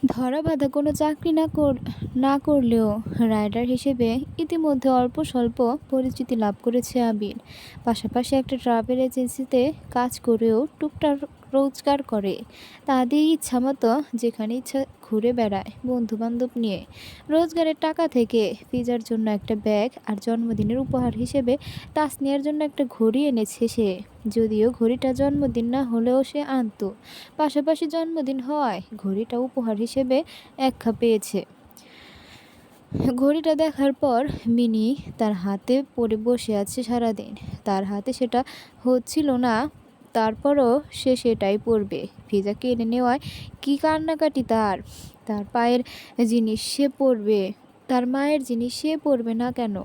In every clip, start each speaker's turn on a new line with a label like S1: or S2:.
S1: ধরা বাঁধা কোনো চাকরি না করলেও রাইডার হিসেবে ইতিমধ্যে অল্প স্বল্প পরিচিতি লাভ করেছে আবির। পাশাপাশি একটা ট্রাভেল এজেন্সিতে কাজ করেও টুকটাক রোজগার করে। তাদের ইচ্ছা মতো যেখানে ইচ্ছা ঘুরে বেড়ায় বন্ধু বান্ধব নিয়ে। রোজগারের টাকা থেকে পিজার জন্য একটা ব্যাগ আর জন্মদিনের উপহার হিসেবে তাসনিয়ার জন্য একটা ঘড়ি এনেছে সে। যদিও ঘড়িটা জন্মদিন না হলেও সে আনতো। পাশাপাশি জন্মদিন হওয়ায় ঘড়িটা উপহার হিসেবে একখা পেয়েছে। ঘড়িটা দেখার পর মিনি তার হাতে পড়ে বসে আছে সারাদিন। তার হাতে সেটা হচ্ছিল না, তারপরও সে সেটাই পরবে। ভিজা কিনে নেওয়ায় কি কান্নাকাটি তার। তার পায়ের জিনিস সে পরবে, তার মায়ের জিনিস সে পরবে না কেন?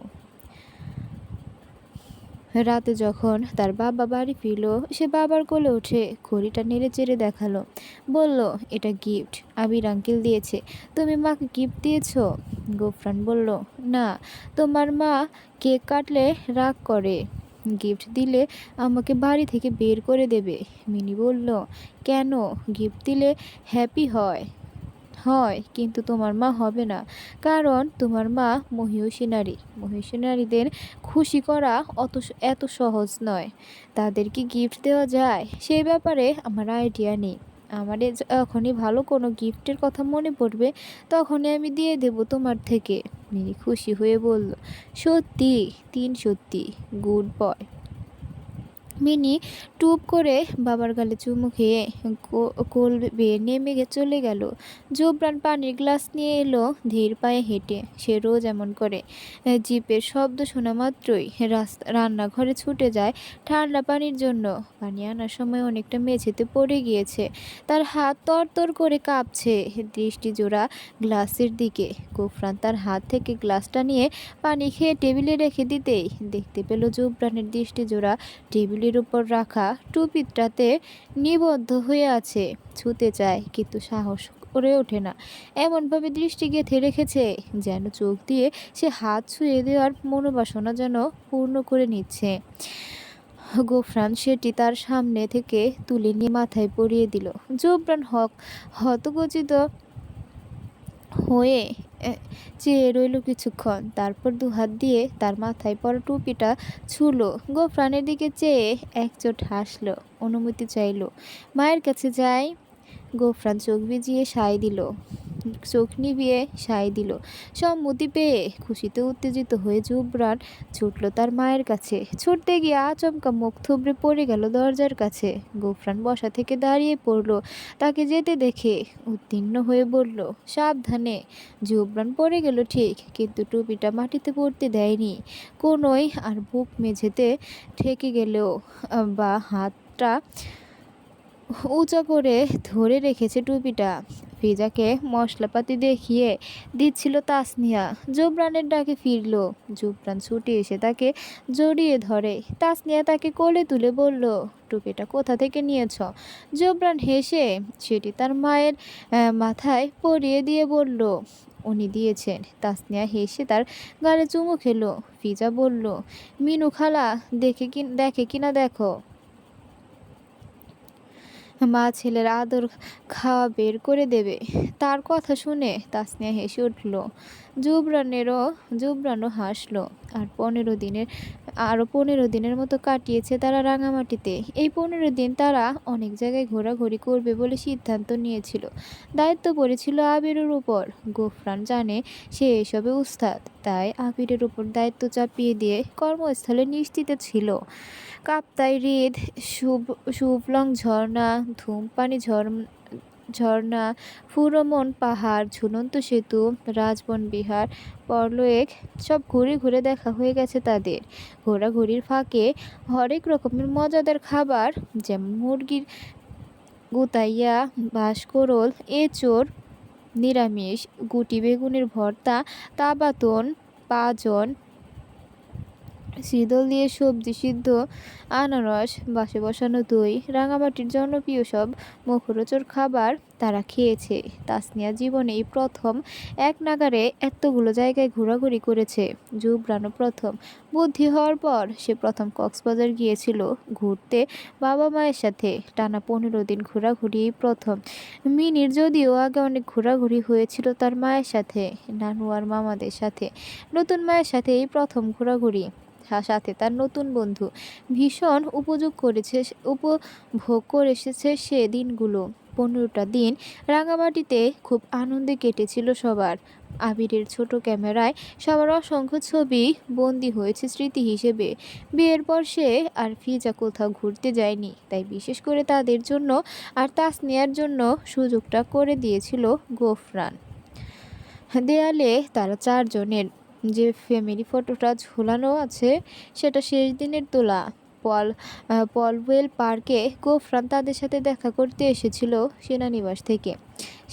S1: রাতে যখন তার বাবা বাড়ি ফিরল, সে বাবার কোলে উঠে ঘড়িটা নেড়ে চেড়ে দেখালো। বলল, এটা গিফট আবির আঙ্কেল দিয়েছে। তুমি মাকে গিফট দিয়েছ? গোফরান বলল, না, তোমার মা কেক কাটলে রাগ করে। গিফট দিলে আমাকে বাড়ি থেকে বের করে দেবে। মিনি বলল, কেন? গিফট দিলে হ্যাপি হয় হয় কিন্তু তোমার মা হবে না, কারণ তোমার মা মহিষী নারী। মহিষী নারীদের খুশি করা এত সহজ নয়। তাদেরকে গিফট দেওয়া যায় সেই ব্যাপারে আমার আইডিয়া নেই। আমার যখনই ভালো কোনো গিফটের কথা মনে পড়বে তখনই আমি দিয়ে দেব তোমার থেকে। মিনি খুশি হয়ে বলল, সত্যি? সত্যি। Good boy. মিনি টুপ করে বাবার গালে চুমু খেয়ে কোল বেয়ে নেমে চলে গেল। জোবরান পানির গ্লাস নিয়ে এলো ধীর পায়ে হেঁটে। সে রোজ এমন করে। জিপের শব্দ শোনা মাত্রই রান্নাঘরে ছুটে যায় ঠান্ডা পানির জন্য। পানি আনার সময় অনেকটা মেঝেতে পড়ে গিয়েছে। তার হাত তরতর করে কাঁপছে। দৃষ্টি জোড়া গ্লাসের দিকে। গোফরান তার হাত থেকে গ্লাসটা নিয়ে পানি খেয়ে টেবিলে রেখে দিতেই দেখতে পেল জোবরানের দৃষ্টি জোড়া টেবিলের উপর রাখা টুপিটাতে নিবদ্ধ হয়ে আছে। ছুতে চায় কিন্তু সাহস করে ওঠে না। এমনভাবে দৃষ্টি গেঁথে রেখেছে যেন চোখ দিয়ে সে হাত ছুঁয়ে দেওয়ার মনোবাসনা যেন পূর্ণ করে নিচ্ছে। গোফরান সেটি তার সামনে থেকে তুলে নিয়ে মাথায় পরিয়ে দিল। জোবরান হতগোচিত হয়ে চেয়ে রইল কিছুক্ষণ। তারপর দুহাত দিয়ে তার মাথায় পড়া টুপিটা ছুঁলো। গোফরানের দিকে চেয়ে একচোট হাসলো, অনুমতি চাইল। মায়ের কাছে যাই। গোফরান চোখ নিভিয়ে সায় দিল। সম্মতি পেয়ে খুশিতে উত্তেজিত হয়ে জুবরান ছুটল তার মায়ের কাছে। ছুটতে গিয়ে আচমকা মুখ থুবড়ে পড়ে গেল দরজার কাছে। গোফরান বসা থেকে দাঁড়িয়ে পড়ল। তাকে যেতে দেখে উদ্বিগ্ন হয়ে বলল, সাবধানে। জুবরান পড়ে গেল ঠিক, কিন্তু টুপিটা মাটিতে পড়তে দেয়নি কোনোই। আর বুক মেঝেতে ঠেকে গেলেও বা হাতটা উঁচা করে ধরে রেখেছে টুপিটা। ফিজাকে মশলাপাতি দেখিয়ে দিচ্ছিল তাসনিয়া। জোবরানের ডাকে ফিরল। জোবরান ছুটে এসে তাকে জড়িয়ে ধরে। তাসনিয়া তাকে কোলে তুলে বলল, টুপিটা কোথা থেকে নিয়েছ? জোবরান হেসে সেটি তার মায়ের মাথায় পরিয়ে দিয়ে বলল, উনি দিয়েছেন। তাসনিয়া হেসে তার গালে চুমু খেলো। ফিজা বলল, মিনু খালা দেখে কিনা দেখো। মা ছেলের আদর খাওয়া বের করে দেবে। তার কথা শুনে তাসনিয়া হেসে উঠল। জুবরানও হাসলো। আরও 15 দিনের মতো কাটিয়েছে তারা রাঙামাটিতে। এই 15 দিন তারা অনেক জায়গায় ঘোরাঘুরি করবে বলে সিদ্ধান্ত নিয়েছিল। দায়িত্ব পড়েছিল আবিরের উপর। গোফরান জানে সে এসবে উস্তাদ, তাই আবিরের উপর দায়িত্ব চাপিয়ে দিয়ে কর্মস্থলে নিশ্চিত ছিল। কাপ্তাই হ্রদ, শুভলং ঝর্ণা, ধূমপানি ঝর্ণা, ফুরোমন পাহাড়, ঝুলন্ত সেতু, রাজবন বিহার, পরলোয়েক সব ঘুরে ঘুরে দেখা হয়ে গেছে তাদের। ঘোরাঘুরির ফাঁকে হরেক রকমের মজাদার খাবার, যেমন মুরগির গুতাইয়া, বাঁশকোরল, এঁচোড় নিরামিষ, গুটি বেগুনের ভর্তা, তাবাতন, পাজন, শীতল দিয়ে সবজি সিদ্ধ, আনারস, বাসে বসানো দই, রাঙামাটির জনপ্রিয় সব মুখরোচক খাবার তারা খেয়েছে। তাসনিয়া জীবনে এই প্রথম এক নাগাড়ে এতগুলো জায়গায় ঘোরাঘুরি করেছে। জুবরানও প্রথম। বুদ্ধি হওয়ার পর সে প্রথম কক্সবাজার গিয়েছিল ঘুরতে বাবা মায়ের সাথে। টানা 15 দিন ঘোরাঘুরি এই প্রথম। মিনির যদিও আগে অনেক ঘোরাঘুরি হয়েছিল তার মায়ের সাথে, নানু আর মামাদের সাথে। নতুন মায়ের সাথে এই প্রথম ঘোরাঘুরি, সাথে তার নতুন বন্ধু। ভীষণ উপভোগ করে এসেছে সে দিনগুলো। 15টা দিন রাঙামাটিতে খুব আনন্দে কেটেছিল সবার। আবিরের ছোট ক্যামেরায় সবার অসংখ্য ছবি বন্দি হয়েছে স্মৃতি হিসেবে। বিয়ের পর সে আর ফিজা কোথাও ঘুরতে যায়নি, তাই বিশেষ করে তাদের জন্য আর তাসনিয়ার জন্য সুযোগটা করে দিয়েছিল গোফরান। দেয়ালে তারা চারজনের যে ফ্যামিলি ফটোটা ঝোলানো আছে সেটা শেষ দিনের তোলা। পলওয়েল পার্কে গোফরান তাদের সাথে দেখা করতে এসেছিল সেনানিবাস থেকে।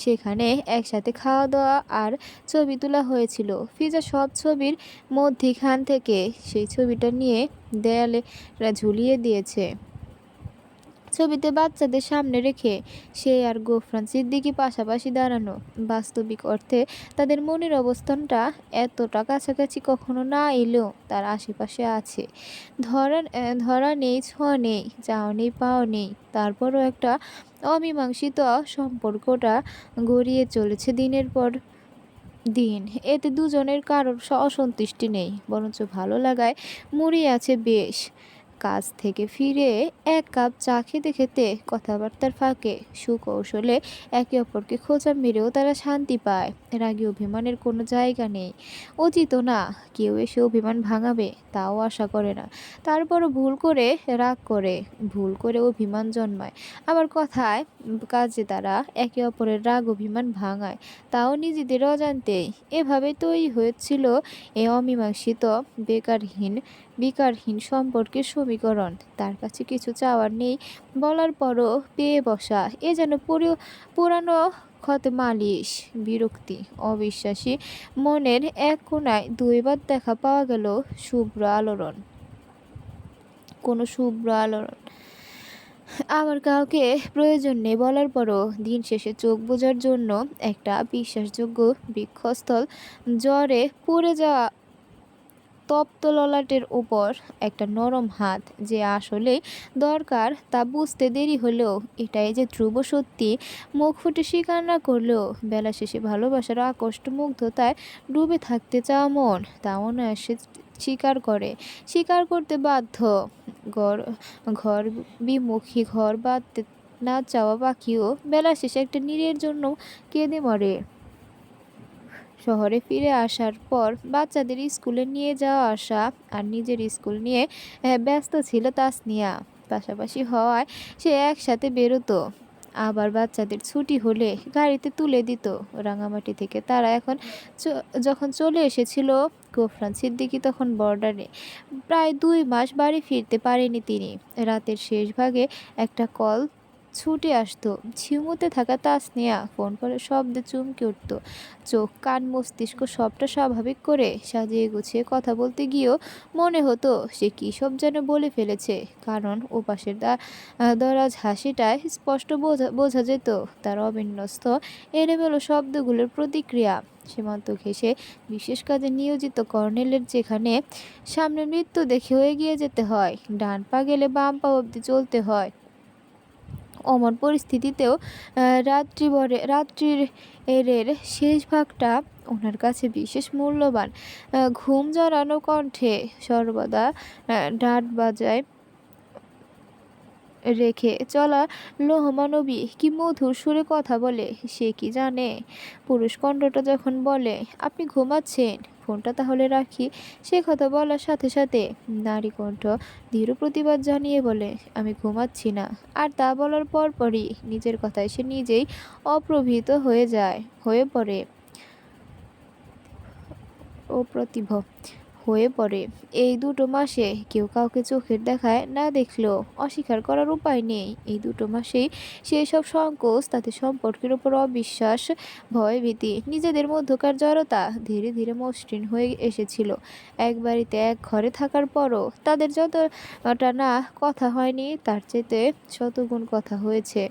S1: সেখানে একসাথে খাওয়া দাওয়া আর ছবি তোলা হয়েছিল। ফিজা সব ছবির মধ্যিখান থেকে সেই ছবিটা নিয়ে দেয়ালে ঝুলিয়ে দিয়েছে। ছবিতে বাচ্চাদের সামনে রেখে সে আর গোফরান সিদ্দিকী পাশাপাশি দাঁড়ানো। বাস্তবিক অর্থে তাদের মনের অবস্থানটা এতটা কাছাকাছি কখনো না এলেও তার আশেপাশে আছে। ধরা নেই, ছোঁয়া নেই, চাওয়া নেই, পাওয়া নেই, তারপরও একটা অমীমাংসিত সম্পর্কটা গড়িয়ে চলেছে দিনের পর দিন। এতে দুজনের কারোর অসন্তুষ্টি নেই, বরঞ্চ ভালো লাগায় মুড়িয়ে আছে বেশ। কাজ থেকে ফিরে এক কাপ চা খেতে খেতে কথাবার্তার ফাঁকে সুকৌশলে একে অপরকে খোঁচা মেরেও তারা শান্তি পায়। রাগী অভিমানের কোনো জায়গা নেই। উচিত না কেউ এসে অভিমান ভাঙাবে, তাও আশা করে না। তারপরও ভুল করে রাগ করে, ভুল করে অভিমান জন্মায়। আবার কথায় কাজে তারা একে অপরের রাগ অভিমান ভাঙায়, তাও নিজেদের অজান্তেই। এভাবে তৈরি হয়েছিল এ অমীমাংসিত বিকারহীন সম্পর্কের সমীকরণ। তার কাছে কিছু চাওয়ার নেই, বলার পরও পেয়ে বসা, এ যেন পুরানো ক্ষতে মালিশ। বিরক্তি, অবিশ্বাসী মনের এক কোণায় 2বার দেখা পাওয়া গেল কোনো শুভ্র আলোড়ন। আবার কাউকে প্রয়োজন নেই বলার পরও দিন শেষে চোখ বোঝার জন্য একটা বিশ্বাসযোগ্য বৃক্ষস্থল, জ্বরে পুড়ে যাওয়া তপ্ত ললাটের উপর একটা নরম হাত, যে আসলেই দরকার তা বুঝতে দেরি হলেও এটাই যে ধ্রুব সত্যি। মুখ ফুটে স্বীকার না করলেও বেলা শেষে ভালোবাসার আকষ্ট মুগ্ধতায় ডুবে থাকতে চাওয়া মন তা অনায়াসে স্বীকার করতে বাধ্য। ঘর ঘর বিমুখী, ঘর বাঁধতে না চাওয়া পাখিও বেলা শেষে একটা নীড়ের জন্য কেঁদে মরে। শহরে ফিরে আসার পর বাচ্চাদের স্কুলে নিয়ে যাওয়া আসা আর নিজের স্কুল নিয়ে ব্যস্ত ছিল তাসনিয়া। পাশাপাশি হওয়ায় সে একসাথে বেরোতো। আবার বাচ্চাদের ছুটি হলে গাড়িতে তুলে দিত রাঙামাটি থেকে। তারা যখন চলে এসেছিল গোফরান সিদ্দিকী তখন বর্ডারে। প্রায় 2 মাস বাড়ি ফিরতে পারেনি তিনি। রাতের শেষ ভাগে একটা কল ছুটে আসতো। ঝিমুতে থাকা তাসনিয়া ফোন করে শব্দে চমকে উঠত। চোখ, কান, মস্তিষ্ক সবটা স্বাভাবিক করে সাজিয়ে গুছিয়ে কথা বলতে গিয়েও মনে হতো সে কী সব যেন বলে ফেলেছে। কারণ ওপাশের দরাজ হাসিটায় স্পষ্ট বোঝা যেত তার অবিন্যস্ত এলোমেলো শব্দগুলোর প্রতিক্রিয়া। সীমান্ত ঘেঁষে বিশেষ কাজে নিয়োজিত কর্নেলের যেখানে সামনে মৃত্যু দেখেও এগিয়ে যেতে হয়, ডান পা গেলে বাম পা অবধি চলতে হয়, অমন পরিস্থিতিতেও রাত্রির এর শেষ ভাগটা ওনার কাছে বিশেষ মূল্যবান। ঘুম জড়ানো কণ্ঠে সর্বদা ডাঁট বাজায় রেখে চলা লোহমানবী কি মধুর সুরে কথা বলে সে কি জানে। পুরুষ কণ্ঠটা যখন বলে আপনি ঘুমাচ্ছেন, ফোনটা তাহলে রাখি, সে কথা বলার সাথে সাথে নারী কণ্ঠ দৃঢ় প্রতিবাদ জানিয়ে বলে আমি ঘুমাচ্ছি না। আর তা বলার পরপরই নিজের কথায় সে নিজেই অপ্রভূত হয়ে পড়ে, অপ্রতিভ হয়ে পড়ে। এই ২টো মাসে কেউ কাউকে চোখের দেখায় না দেখলেও অস্বীকার করার উপায় নেই। এই ২টো মাসেই সেসব সংকোচ, তাতে সম্পর্কের উপর অবিশ্বাস, ভয়ভীতি, নিজেদের মধ্যকার জড়তা ধীরে ধীরে মসৃণ হয়ে এসেছিল। এক বাড়িতে এক ঘরে থাকার পরও তাদের যতটা না কথা হয়নি, তার চেয়ে শতগুণ কথা হয়েছে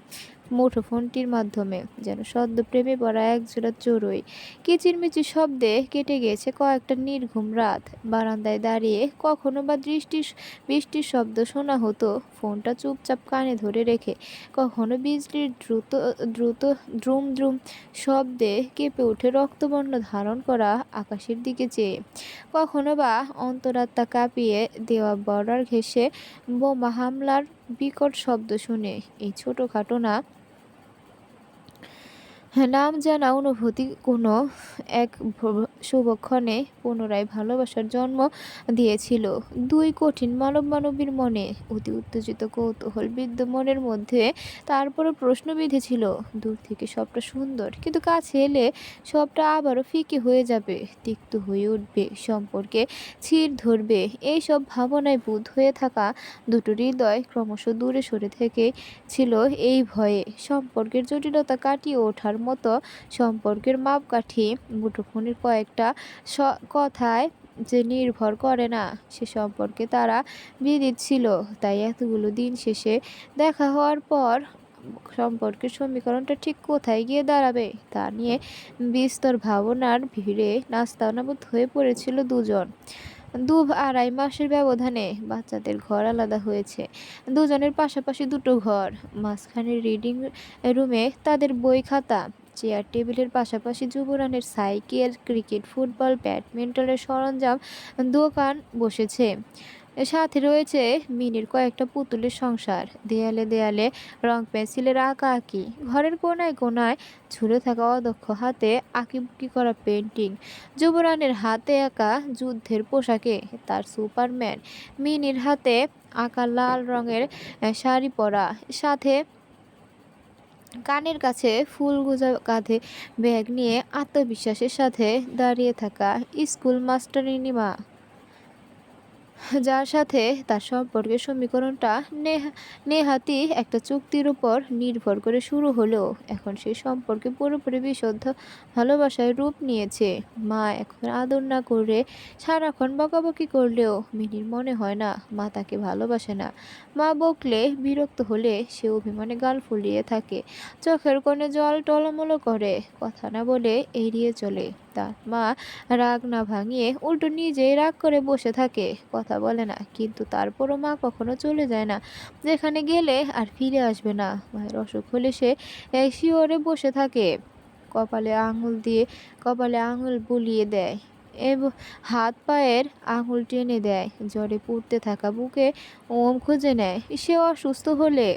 S1: মুঠোফোনটির মাধ্যমে, যেন সদ্য প্রেমে পড়া একজোড়া চড়ুই। কিচিরমিচির শব্দে কেটে গিয়েছে কয়েকটা নির্ঘুম রাত। বারান্দায় দাঁড়িয়ে কখনো বা বৃষ্টির শব্দ শোনা হতো, ফোনটা চুপচাপ কানে ধরে রেখে। কখনো বিজলির দ্রুত দ্রুত দ্রুম দ্রুম শব্দে কেঁপে উঠে রক্তবর্ণ ধারণ করা আকাশের দিকে চেয়ে। কখনো বা অন্তরাত্মা কাঁপিয়ে দেওয়া বর্ডার ঘেঁষে বোমা হামলার বিকট শব্দ শুনে। এই ছোটখাটো নাম জানা অনুভূতি কোনো এক শুভক্ষণে পুনরায় ভালোবাসার জন্ম দিয়েছিল দুই কঠিন মানবীর মনে। অতি উত্তেজিত কৌতূহল বিদ্ধ মনের মধ্যে তারপরও প্রশ্ন বিঁধেছিল। দূর থেকে সবটা সুন্দর, কিন্তু কাছে এলে সবটা আবারও ফিকে হয়ে যাবে, তিক্ত হয়ে উঠবে, সম্পর্কে ছিঁড় ধরবে। এইসব ভাবনায় বুঁদ হয়ে থাকা দুটো হৃদয় ক্রমশ দূরে সরে থেকে ছিল এই ভয়ে। সম্পর্কের জটিলতা কাটিয়ে ওঠার মতো সম্পর্কের মাপকাঠি মুঠোফোনের কয়েকটা কথায় যে নির্ভর করে না, সে সম্পর্কে তারা বিদিত ছিল। তাই এতগুলো দিন শেষে দেখা হওয়ার পর সম্পর্কের সমীকরণটা ঠিক কোথায় গিয়ে দাঁড়াবে তা নিয়ে বিস্তর ভাবনার ভিড়ে নাস্তানাবুদ হয়ে পড়েছিল দুজন। ২-২.৫ মাসের ব্যবধানে বাচ্চাদের ঘর আলাদা হয়েছে। দুজনের পাশাপাশি দুটো ঘর। মাঝখানে রিডিং রুমে তাদের বই খাতা, চেয়ার টেবিলের পাশাপাশি যুবরানের সাইকেল, ক্রিকেট, ফুটবল, ব্যাডমিন্টনের সরঞ্জাম দোকান বসেছে। সাথে রয়েছে মিনির কয়েকটা পুতুলের সংসার। দেয়ালে দেয়ালে রং পেন্সিলের আঁকাআঁকি। ঘরের কোনায় কোনায় ঝুলে থাকা অদক্ষ হাতে আঁকিবুকি করা পেন্টিং। যুবরানের হাতে আঁকা যুদ্ধের পোশাকে তার সুপারম্যান। মিনির হাতে আঁকা লাল রঙের শাড়ি পরা, সাথে কানের কাছে ফুল গোজা, কাঁধে ব্যাগ নিয়ে আত্মবিশ্বাসের সাথে দাঁড়িয়ে থাকা স্কুল মাস্টারিনী মা, যার সাথে তার সম্পর্কের সমীকরণটা নেহাতি একটা চুক্তির উপর নির্ভর করে শুরু হলেও এখন সেই সম্পর্কে পুরোপুরি বিশুদ্ধ ভালোবাসায় রূপ নিয়েছে। মা এখন আদর না করে সারাক্ষণ বকাবকি করলেও মিনির মনে হয় না মা তাকে ভালোবাসে না। মা বকলে, বিরক্ত হলে সে অভিমানে গাল ফুলিয়ে থাকে, চোখের কোণে জল টলমলো করে, কথা না বলে এড়িয়ে চলে। তার মা রাগ না ভাঙিয়ে উল্টো নিজেই রাগ করে বসে থাকে, কথা বলে না। কিন্তু তারপরও মা কখনো চলে যায় না, যেখানে গেলে আর ফিরে আসবে না। মায়ের অসুখ হলে সে শিওরে বসে থাকে, কপালে আঙুল বুলিয়ে দেয় এবং হাত পায়ের আঙুল টেনে দেয়, জ্বরে পুড়তে থাকা বুকে ওম খুঁজে নেয়। সে অসুস্থ হলে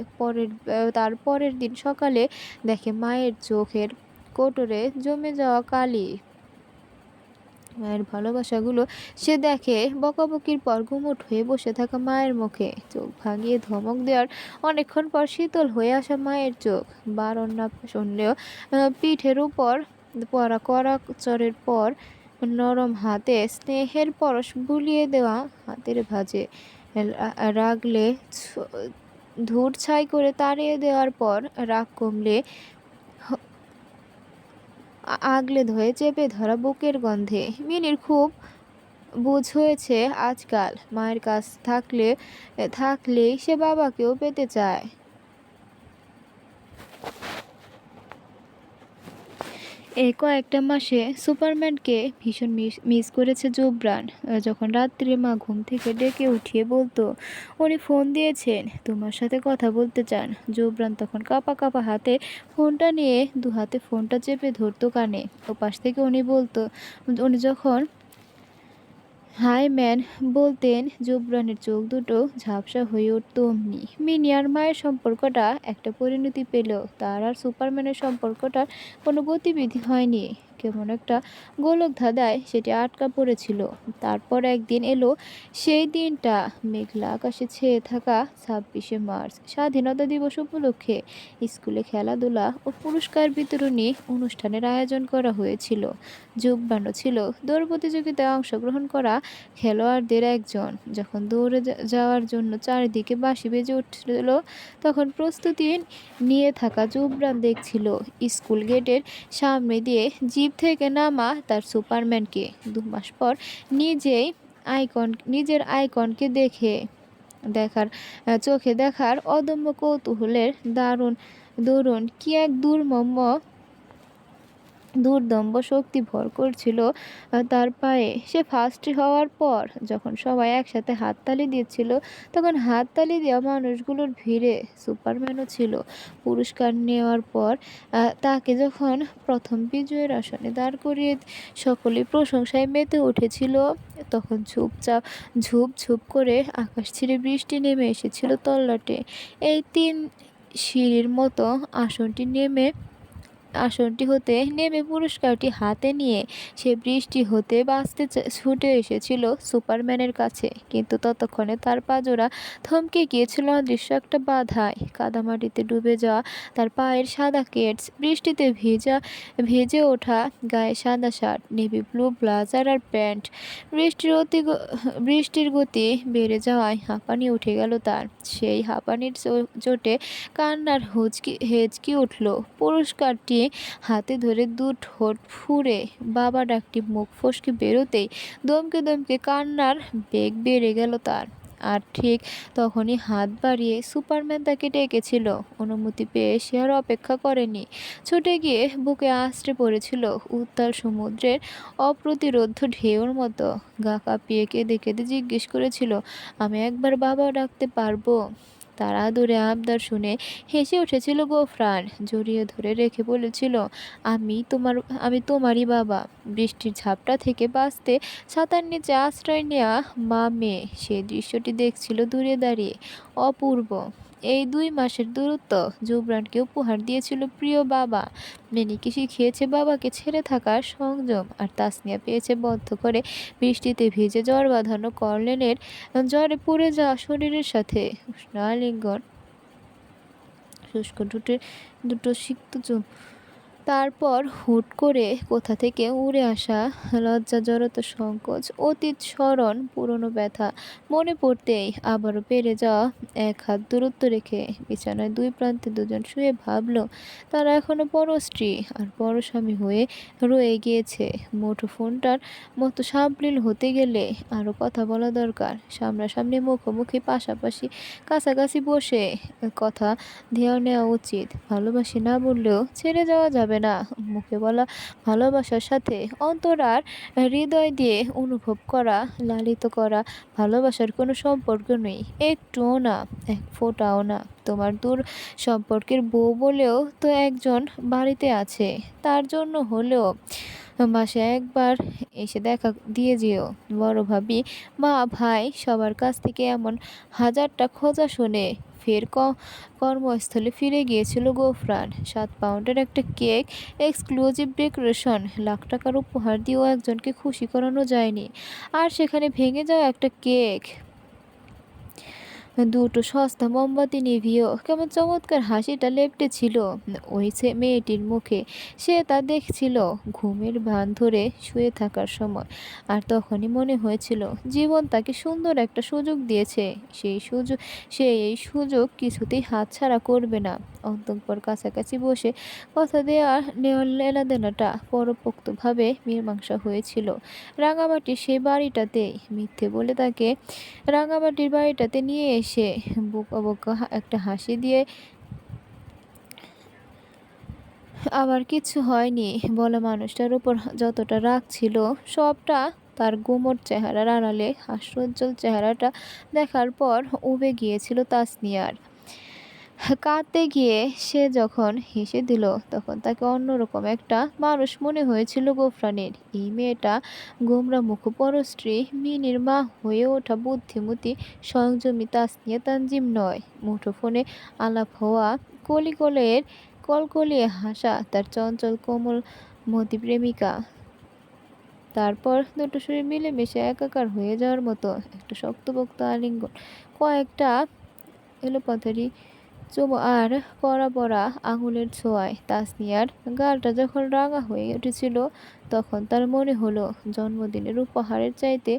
S1: তার পরের দিন সকালে দেখে মায়ের চোখের কোটরে জমে যাওয়া কালি। মায়ের ভালোবাসাগুলো সে দেখে বকাবকির পর গুমোট হয়ে বসে থাকা মায়ের মুখে। চোখ ভাঙিয়ে ধমক দেওয়ার অনেকক্ষণ পর শীতল হয়ে আসা মায়ের চোখ। বারণ না শুনলেও পিঠের উপর পরা কড়া চরের পর নরম হাতে স্নেহের পরশ বুলিয়ে দেওয়া হাতের ভাঁজে রাগলে ধূর ছাই করে তাড়িয়ে দেওয়ার পর রাগ কমলে আগলে ধরে চেপে ধরা বুকের গন্ধে। মিনির খুব বুঝ হয়েছে আজকাল, মায়ের কাছ থাকলেই সে বাবাকেও পেতে চায়। এই কয়েকটা মাসে সুপারম্যানকে ভীষণ মিস করেছে জুবরান। যখন রাত্রে মা ঘুম থেকে ডেকে উঠিয়ে বলতো উনি ফোন দিয়েছেন, তোমার সাথে কথা বলতে চান, জুবরান তখন কাঁপা কাঁপা হাতে ফোনটা নিয়ে দু হাতে ফোনটা চেপে ধরতো কানে। ওপাশ থেকে উনি যখন হাই ম্যান বলতেন, জুবরানের চোখ দুটো ঝাপসা হয়ে উঠত অমনি। মিনি আর মায়ের সম্পর্কটা একটা পরিণতি পেল, তার আর সুপারম্যানের সম্পর্কটার কোনো গতিবিধি হয়নি। কেমন একটা গোলক ধাঁধায় সেটি আটকা পড়েছিল। তারপর একদিন এলো সেই দিনটা, মেঘলা আকাশে ছেয়ে থাকা 26শে মার্চ, স্বাধীনতা দিবস উপলক্ষে স্কুলে খেলাধুলা ও পুরস্কার বিতরণী অনুষ্ঠানের আয়োজন করা হয়েছিল। জুববানো ছিল দৌড় প্রতিযোগিতায় অংশগ্রহণ করা খেলোয়াড়দের একজন। যখন দৌড়ে যাওয়ার জন্য চারিদিকে বাঁশি বেজে উঠছিল, তখন প্রস্তুতি নিয়ে থাকা জুবরান দেখছিল স্কুল গেটের সামনে দিয়ে জিপ থেকে নামা তার সুপারম্যানকে। 2 মাস পর নিজেই নিজের আইকনকে চোখে দেখার অদম্য কৌতূহলের দরুন কি এক দুর্দম্য শক্তি ভর করছিল তার পায়ে। সে ফার্স্ট হওয়ার পর যখন সবাই একসাথে হাততালি দিচ্ছিল, তখন হাততালি দেওয়া মানুষগুলোর ভিড়ে সুপারম্যানও ছিল। পুরস্কার নেওয়ার পর তাকে যখন প্রথম বিজয়ের আসনে দাঁড় করিয়ে সকলেই প্রশংসায় মেতে উঠেছিল, তখন ঝুপ ঝুপ করে আকাশ ছিঁড়ে বৃষ্টি নেমে এসেছিল তল্লাটে। এই 3 সিঁড়ির মতো আসনটি হতে নেমে পুরস্কারটি হাতে নিয়ে সে বৃষ্টি হতে বাঁচতে ছুটে এসেছিল সুপারম্যানের কাছে। কিন্তু ততক্ষণে তার পাজোড়া থমকে গিয়েছিল অদৃশ্য একটা বাধায়। কাদামাটিতে ডুবে যাওয়া তার পায়ের সাদা কেটস, বৃষ্টিতে ভেজে ওঠা গায়ে সাদা শার্ট, নেভি ব্লু ব্লাজার আর প্যান্ট। বৃষ্টির গতি বেড়ে যাওয়ায় হাঁপানি উঠে গেল তার। সেই হাঁপানির চোটে কান্নার হেঁচকি উঠল। পুরস্কারটি হাতে ধরে 2 ঠোঁট ফুঁড়ে বাবা ডাকটি মুখ ফসকে বেরোতেই দমকে দমকে কান্নার বেগ বেড়ে গেল তার। আর ঠিক তখনই হাত বাড়িয়ে সুপারম্যান তাকে ডেকেছিল। অনুমতি পেয়ে সে আর অপেক্ষা করেনি, ছুটে গিয়ে বুকে আছড়ে পড়েছিল উত্তাল সমুদ্রের অপ্রতিরোধ্য ঢেউর মতো। গা কাঁপিয়ে কেঁদে কেঁদে জিজ্ঞেস করেছিল, আমি একবার বাবা ডাকতে পারবো? তার আদুরে আবদার শুনে হেসে উঠেছিল গোফরান, জড়িয়ে ধরে রেখে বলেছিল, আমি তোমারই বাবা। বৃষ্টির ঝাপটা থেকে বাঁচতে ছাতার নিচে আশ্রয় নেওয়া মা মেয়ে সেই দৃশ্যটি দেখছিল দূরে দাঁড়িয়ে। অপূর্ব এই 2 মাসের দূরত্ব জুবরানকে উপহার দিয়েছিল প্রিয় বাবা। মেনিকে শিখিয়েছে বাবাকে ছেড়ে থাকার সংযম, আর তাসনিয়া পেয়েছে বদ্ধ করে বৃষ্টিতে ভিজে জ্বর বাঁধানো কর্নেলের জ্বরে পুড়ে যাওয়া শরীরের সাথে উষ্ণ আলিঙ্গন, শুষ্ক দুটো সিক্ত চুম। তারপর হুট করে কোথা থেকে উড়ে আসা লজ্জা, জড়তা, সংকোচ, অতীত স্মরণ, পুরনো ব্যথা মনে পড়তেই আবারও বেড়ে যাওয়া 1 হাত দূরত্ব রেখে বিছানায় 2 প্রান্তে দুজন শুয়ে ভাবল, তারা এখনো বড় স্ত্রী আর বড় স্বামী হয়ে রয়ে গিয়েছে। মুঠোফোনটার মতো সাবলীল হতে গেলে আরও কথা বলা দরকার। সামনাসামনি, মুখোমুখি, পাশাপাশি, কাছাকাছি বসে কথা নেওয়া উচিত। ভালোবাসি না বললেও ছেড়ে যাওয়া যাবে না। মুখে বলা ভালোবাসার সাথে অন্তর আর হৃদয় দিয়ে অনুভব করা, লালিত করা ভালোবাসার কোনো সম্পর্ক নেই, একটুও না, 1 ফোঁটাও না। তোমার দূর সম্পর্কের বউ বলেও তো একজন বাড়িতে আছে, তার জন্য হলেও মাসে একবার এসে দেখা দিয়ে যেও। বড় ভাবি, মা, ভাই সবার কাছ থেকে এমন হাজারটা খোঁজা শুনে ফের কর্মস্থলে ফিরে গিয়েছিল গোফরান। 7 পাউন্ডের একটা কেক, এক্সক্লুসিভ ডেকোরেশন, লাখ টাকার উপহার দিয়েও একজনকে খুশি করানো যায়নি। আর সেখানে ভেঙে যাওয়া একটা কেক, 2টো সস্তা মোমবাতি নিভিয়েও কেমন চমৎকার হাসিটা লেপ্টে ছিল ওই মেয়েটির মুখে। সে তা দেখছিল ঘুমের ভান ধরে শুয়ে থাকার সময়। আর তখনই মনে হয়েছিল জীবন তাকে সুন্দর একটা সুযোগ দিয়েছে, সে এই সুযোগ কিছুতেই হাতছাড়া করবে না। অন্তঃপুর কাছাকাছি বসে কথা নেওয়ার লেনাদেনাটা পরোপোক্তভাবে মীমাংসা হয়েছিল। রাঙামাটির সেই বাড়িটাতেই মিথ্যে বলে তাকে রাঙামাটির বাড়িটাতে নিয়ে এসে বোকা বোকা একটা হাসি দিয়ে আবার কিছু হয়নি বলা মানুষটার উপর যতটা রাগ ছিল, সবটা তার গুমোট চেহারার আড়ালে হাস্যোজ্জ্বল চেহারাটা দেখার পর উবে গিয়েছিল তাসনিয়ার। কাঁদতে গিয়ে সে যখন হেসে দিল, তখন তাকে অন্যরকম একটা মানুষ মনে হয়েছিল গোফরানের। এই মেয়েটা গোমরা মুখপরস্ত্রী মিনির মা হয়ে ওঠা বুদ্ধিমতী সংযমী তাসনিয়া তানজিম নয়। মুঠোফোনে আলাপ হওয়া, কলিকলের কলকলিয়ে হাসা তার চঞ্চল কোমল মতি প্রেমিকা। তারপর দুটো শরীর মিলেমিশে একাকার হয়ে যাওয়ার মতো একটা শক্তপোক্ত আলিঙ্গন, কয়েকটা এলোপাথারি চুমো আর পরা পরা আঙুলের ছোঁয়ায় তাসনিয়ার গালটা যখন রাঙা হয়ে উঠেছিল, তখন তার মনে হলো জন্মদিনের উপহারের চাইতে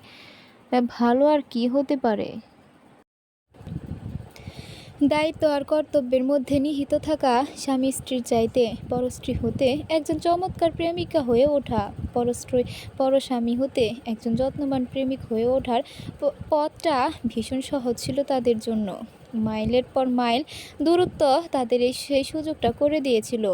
S1: ভালো আর কি হতে পারে। দায়িত্ব আর কর্তব্যের মধ্যে নিহিত থাকা স্বামী স্ত্রীর চাইতে পরস্ত্রী হতে একজন চমৎকার প্রেমিকা হয়ে ওঠা, পরস্বামী হতে একজন যত্নবান প্রেমিক হয়ে ওঠার পথটা ভীষণ সহজ ছিল তাদের জন্য। মাইলের পর মাইল দূরত্ব তাদের সেই সুযোগটা করে দিয়েছিল।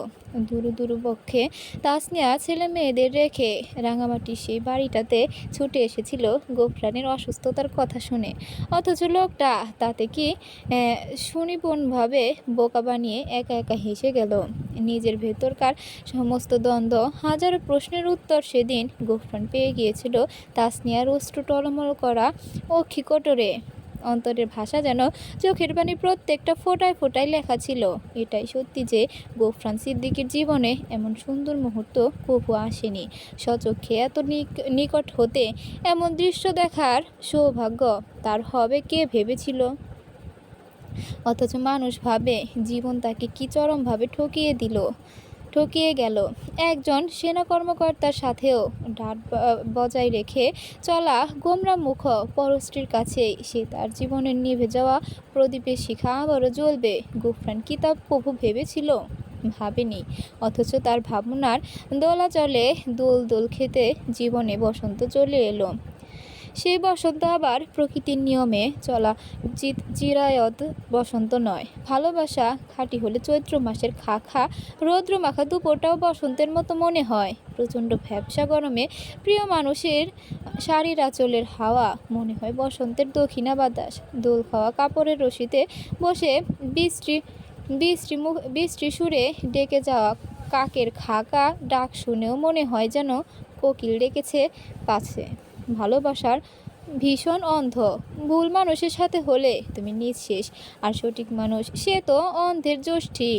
S1: দুরু পক্ষে তাসনিয়া ছেলে মেয়েদের রেখে রাঙামাটির সেই বাড়িটাতে ছুটে এসেছিল গোফরানের অসুস্থতার কথা শুনে। অথচ লোকটা তাতে কি সুনিপুণভাবে বোকা বানিয়ে একা একা হেসে গেল। নিজের ভেতরকার সমস্ত দ্বন্দ্ব, হাজারো প্রশ্নের উত্তর সেদিন গোফরান পেয়ে গিয়েছিল তাসনিয়ার অশ্রু টলমল করা অক্ষিকোটরে। অন্তরের ভাষা যেন চোখের পানি প্রত্যেকটা ফোঁটায় ফোঁটায় লেখা ছিল। এটাই সত্যি যে গোফরান সিদ্দিকীর জীবনে এমন সুন্দর মুহূর্ত কভু আসেনি। স্বচক্ষে এত নিকট হতে এমন দৃশ্য দেখার সৌভাগ্য তার হবে কে ভেবেছিল। অথচ মানুষ ভাবে জীবন তাকে কি চরমভাবে ঠকিয়ে গেল। একজন সেনা কর্মকর্তার সাথেও ডাট বজায় রেখে চলা গোমরা মুখ পরস্ত্রীর কাছেই সে তার জীবনের নিভে যাওয়া প্রদীপের শিখা আবারও জ্বলবে। গোফরান কি তা প্রভু ভেবেছিল? ভাবেনি। অথচ তার ভাবনার দোলাচলে দোল খেতে জীবনে বসন্ত চলে এলো। সেই বসন্ত আবার প্রকৃতির নিয়মে চলা চিরায়ত বসন্ত নয়। ভালোবাসা খাঁটি হলে চৈত্র মাসের খা রৌদ্রমাখা দুপুরটাও বসন্তের মতো মনে হয়। প্রচণ্ড ভ্যাপসা গরমে প্রিয় মানুষের শাড়ির আঁচলের হাওয়া মনে হয় বসন্তের দক্ষিণা বাতাস। দোল খাওয়া কাপড়ের রশিতে বসে বৃষ্টি সুরে ডেকে যাওয়া কাকের খাকা ডাক শুনেও মনে হয় যেন কোকিল ডেকেছে পাছে। ভালোবাসার ভীষণ অন্ধ। ভুল মানুষের সাথে হলে তুমি নিঃশেষ, আর সঠিক মানুষ সে তো অন্ধের যষ্টি।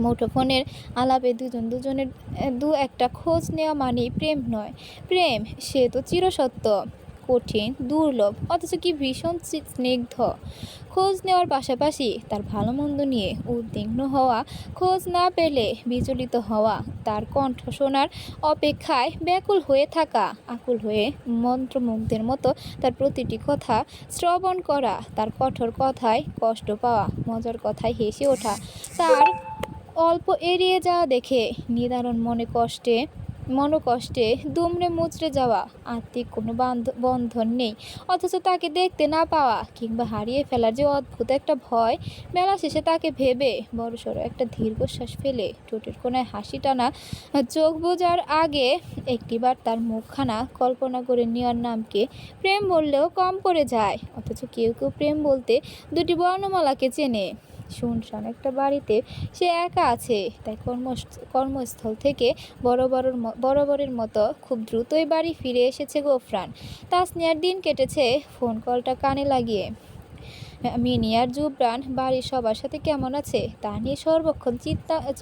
S1: মুঠোফোনের আলাপে দুজনের দু একটা খোঁজ নেওয়া মানেই প্রেম নয়। প্রেম সে তো চিরসত্য, কঠিন, দুর্লভ, অথচ কি ভীষণ স্নিগ্ধ। খোঁজ নেওয়ার পাশাপাশি তার ভালো মন্দ নিয়ে উদ্বিগ্ন হওয়া, খোঁজ না পেলে বিচলিত হওয়া, তার কণ্ঠ শোনার অপেক্ষায় ব্যাকুল হয়ে থাকা, আকুল হয়ে মন্ত্রমুগ্ধের মতো তার প্রতিটি কথা শ্রবণ করা, তার কঠোর কথায় কষ্ট পাওয়া, মজার কথায় হেসে ওঠা, তার অল্প এড়িয়ে যাওয়া দেখে নিদারুণ মনোকষ্টে দুমড়ে মুচড়ে যাওয়া। আত্মিক কোনো বন্ধন নেই, অথচ তাকে দেখতে না পাওয়া কিংবা হারিয়ে ফেলার যে অদ্ভুত একটা ভয়। বেলা শেষে তাকে ভেবে বড়সড় একটা দীর্ঘশ্বাস ফেলে ঠোঁটের কোণায় হাসি টানা চোখ বোঝার আগে একটিবার তার মুখখানা কল্পনা করে নেওয়ার নামকে প্রেম বললেও কম পড়ে যায়। অথচ কেউ প্রেম বলতে দুটি বর্ণমালাকে চেনে। শুনশান একটা বাড়িতে সে একা আছে, তাই কর্মস্থল থেকে বরাবরের মতো খুব দ্রুতই বাড়ি ফিরে এসেছে গোফরান। তাসনিয়ার দিন কেটেছে ফোন কলটা কানে লাগিয়ে। মিনি আর জুবরান বাড়ির সবার সাথে কেমন আছে তা নিয়ে সর্বক্ষণ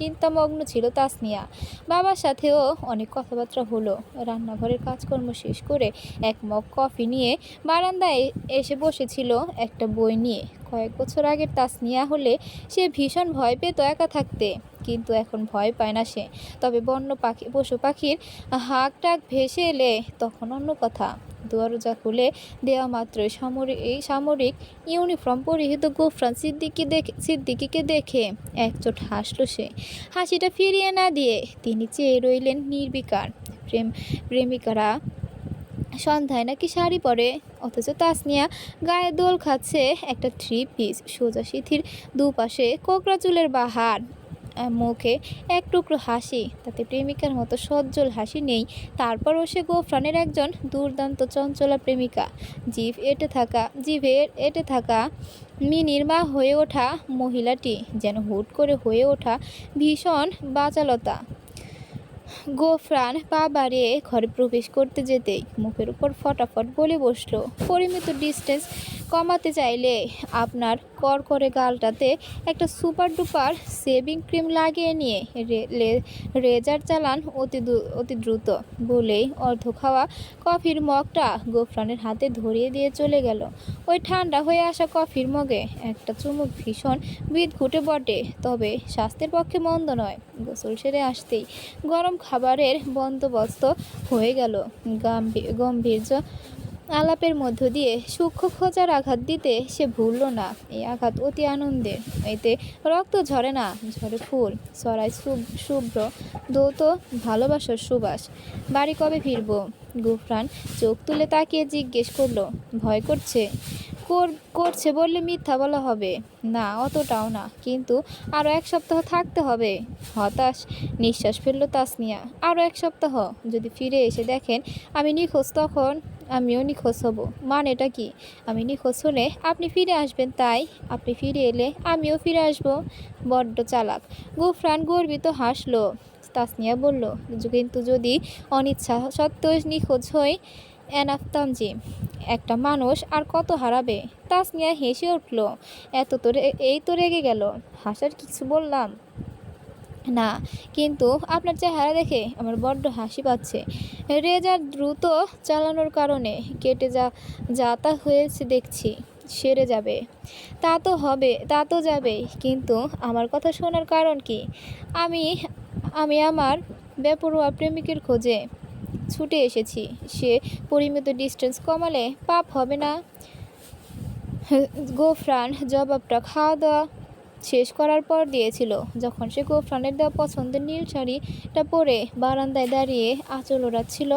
S1: চিন্তামগ্ন ছিল তাসনিয়া। বাবার সাথেও অনেক কথাবার্তা হলো। রান্নাঘরের কাজকর্ম শেষ করে এক মগ কফি নিয়ে বারান্দায় এসে বসেছিল একটা বই নিয়ে। কয়েক বছর আগের তাসনিয়া হলে সে ভীষণ ভয় পেত একা থাকতে, কিন্তু এখন ভয় পায় না সে। তবে পশু পাখির হাঁক ডাক ভেসে এলে তখন অন্য কথা। দরজা খুলে দেওয়া মাত্রই সামরিক ইউনিফর্ম পরিহিত গোফরান সিদ্দিকীকে দেখে একচোট হাসল সে। হাসিটা ফিরিয়ে না দিয়ে তিনি চেয়ে রইলেন নির্বিকার। প্রেমিকারা সন্ধ্যায় নাকি শাড়ি পরে, অথচ তাসনিয়া গায়ে দোল খাচ্ছে একটা 3 পিস, সোজা সিথির দুপাশে কোকড়া চুলের বাহার, মুখে এক টুকরো হাসি। তাতে প্রেমিকার মতো সজ্জল হাসি নেই। তারপরও সে গোফরানের একজন দুর্দান্ত চঞ্চলা প্রেমিকা। জিভে এঁটে থাকা মিনির মা হয়ে ওঠা মহিলাটি যেন হুট করে হয়ে ওঠা ভীষণ বাচালতা। গোফরান পা বাড়িয়ে ঘরে প্রবেশ করতে যেতেই মুখের উপর ফটাফট বলে বসল, পরিমিত ডিস্টেন্স কমাতে চাইলে আপনার করকরে গালটাতে একটা সুপার ডুপার শেভিং ক্রিম লাগিয়ে নিয়ে রেজার চালান অতি দ্রুত বলেই অর্ধ খাওয়া কফির মগটা গোফরানের হাতে ধরিয়ে দিয়ে চলে গেল। ওই ঠান্ডা হয়ে আসা কফির মগে একটা চুমুক ভীষণ বিদঘুটে বটে, তবে স্বাস্থ্যের পক্ষে মন্দ নয়। গোসল সেরে আসতেই গরম খাবারের বন্দোবস্ত হয়ে গেল। গম্ভীর্য আলাপের মধ্য দিয়ে সূক্ষ্ম খোঁচার আঘাত দিতে সে ভুলল না। এই আঘাত অতি আনন্দের। এতে রক্ত ঝরে না, ঝরে ফুল ছড়ায় শুভ্র দৌত ভালোবাসার সুবাস। বাড়ি কবে ফিরব? গুফরান চোখ তুলে তাকিয়ে জিজ্ঞেস করলো। ভয় করছে? করছে বললে মিথ্যা বলা হবে না, অতটাও না, কিন্তু আরও 1 সপ্তাহ থাকতে হবে। হতাশ নিঃশ্বাস ফেলল তাসনিয়া। আরও 1 সপ্তাহ? যদি ফিরে এসে দেখেন আমি নিখোঁজ, তখন আমিও নিখোঁজ হব। মানেটা কি? আমি নিখোঁজ হলে আপনি ফিরে আসবেন, তাই আপনি ফিরে এলে আমিও ফিরে আসব। বড্ড চালাক। গুফরান গর্বিত হাসলো। তাসনিয়া বলল, কিন্তু যদি অনিচ্ছা সত্ত্বেও নিখোঁজ হই? এনাফ তানজিম, একটা মানুষ আর কত হারাবে? তাসনিয়া হেসে উঠল। এই তো রেগে গেল। হাসার কিছু বললাম না, কিন্তু আপনার চেহারা দেখে আমার বড্ড হাসি পাচ্ছে। রেজার দ্রুত চালানোর কারণে কেটে যাতা হয়েছে দেখছি। সেরে যাবে। তা তো যাবেই, কিন্তু আমার কথা শোনার কারণ কি? আমি আমি আমার বেপরোয়া প্রেমিকের খোঁজে ছুটে এসেছি। সে পরিমিত ডিস্টেন্স কমালে পাপ হবে না। গোফরান জবাবটা খাওয়া দাওয়া শেষ করার পর দিয়েছিল। যখন সে গোফরানের দেওয়া পছন্দের নীল শাড়িটা পরে বারান্দায় দাঁড়িয়ে আঁচল ওড়াচ্ছিল,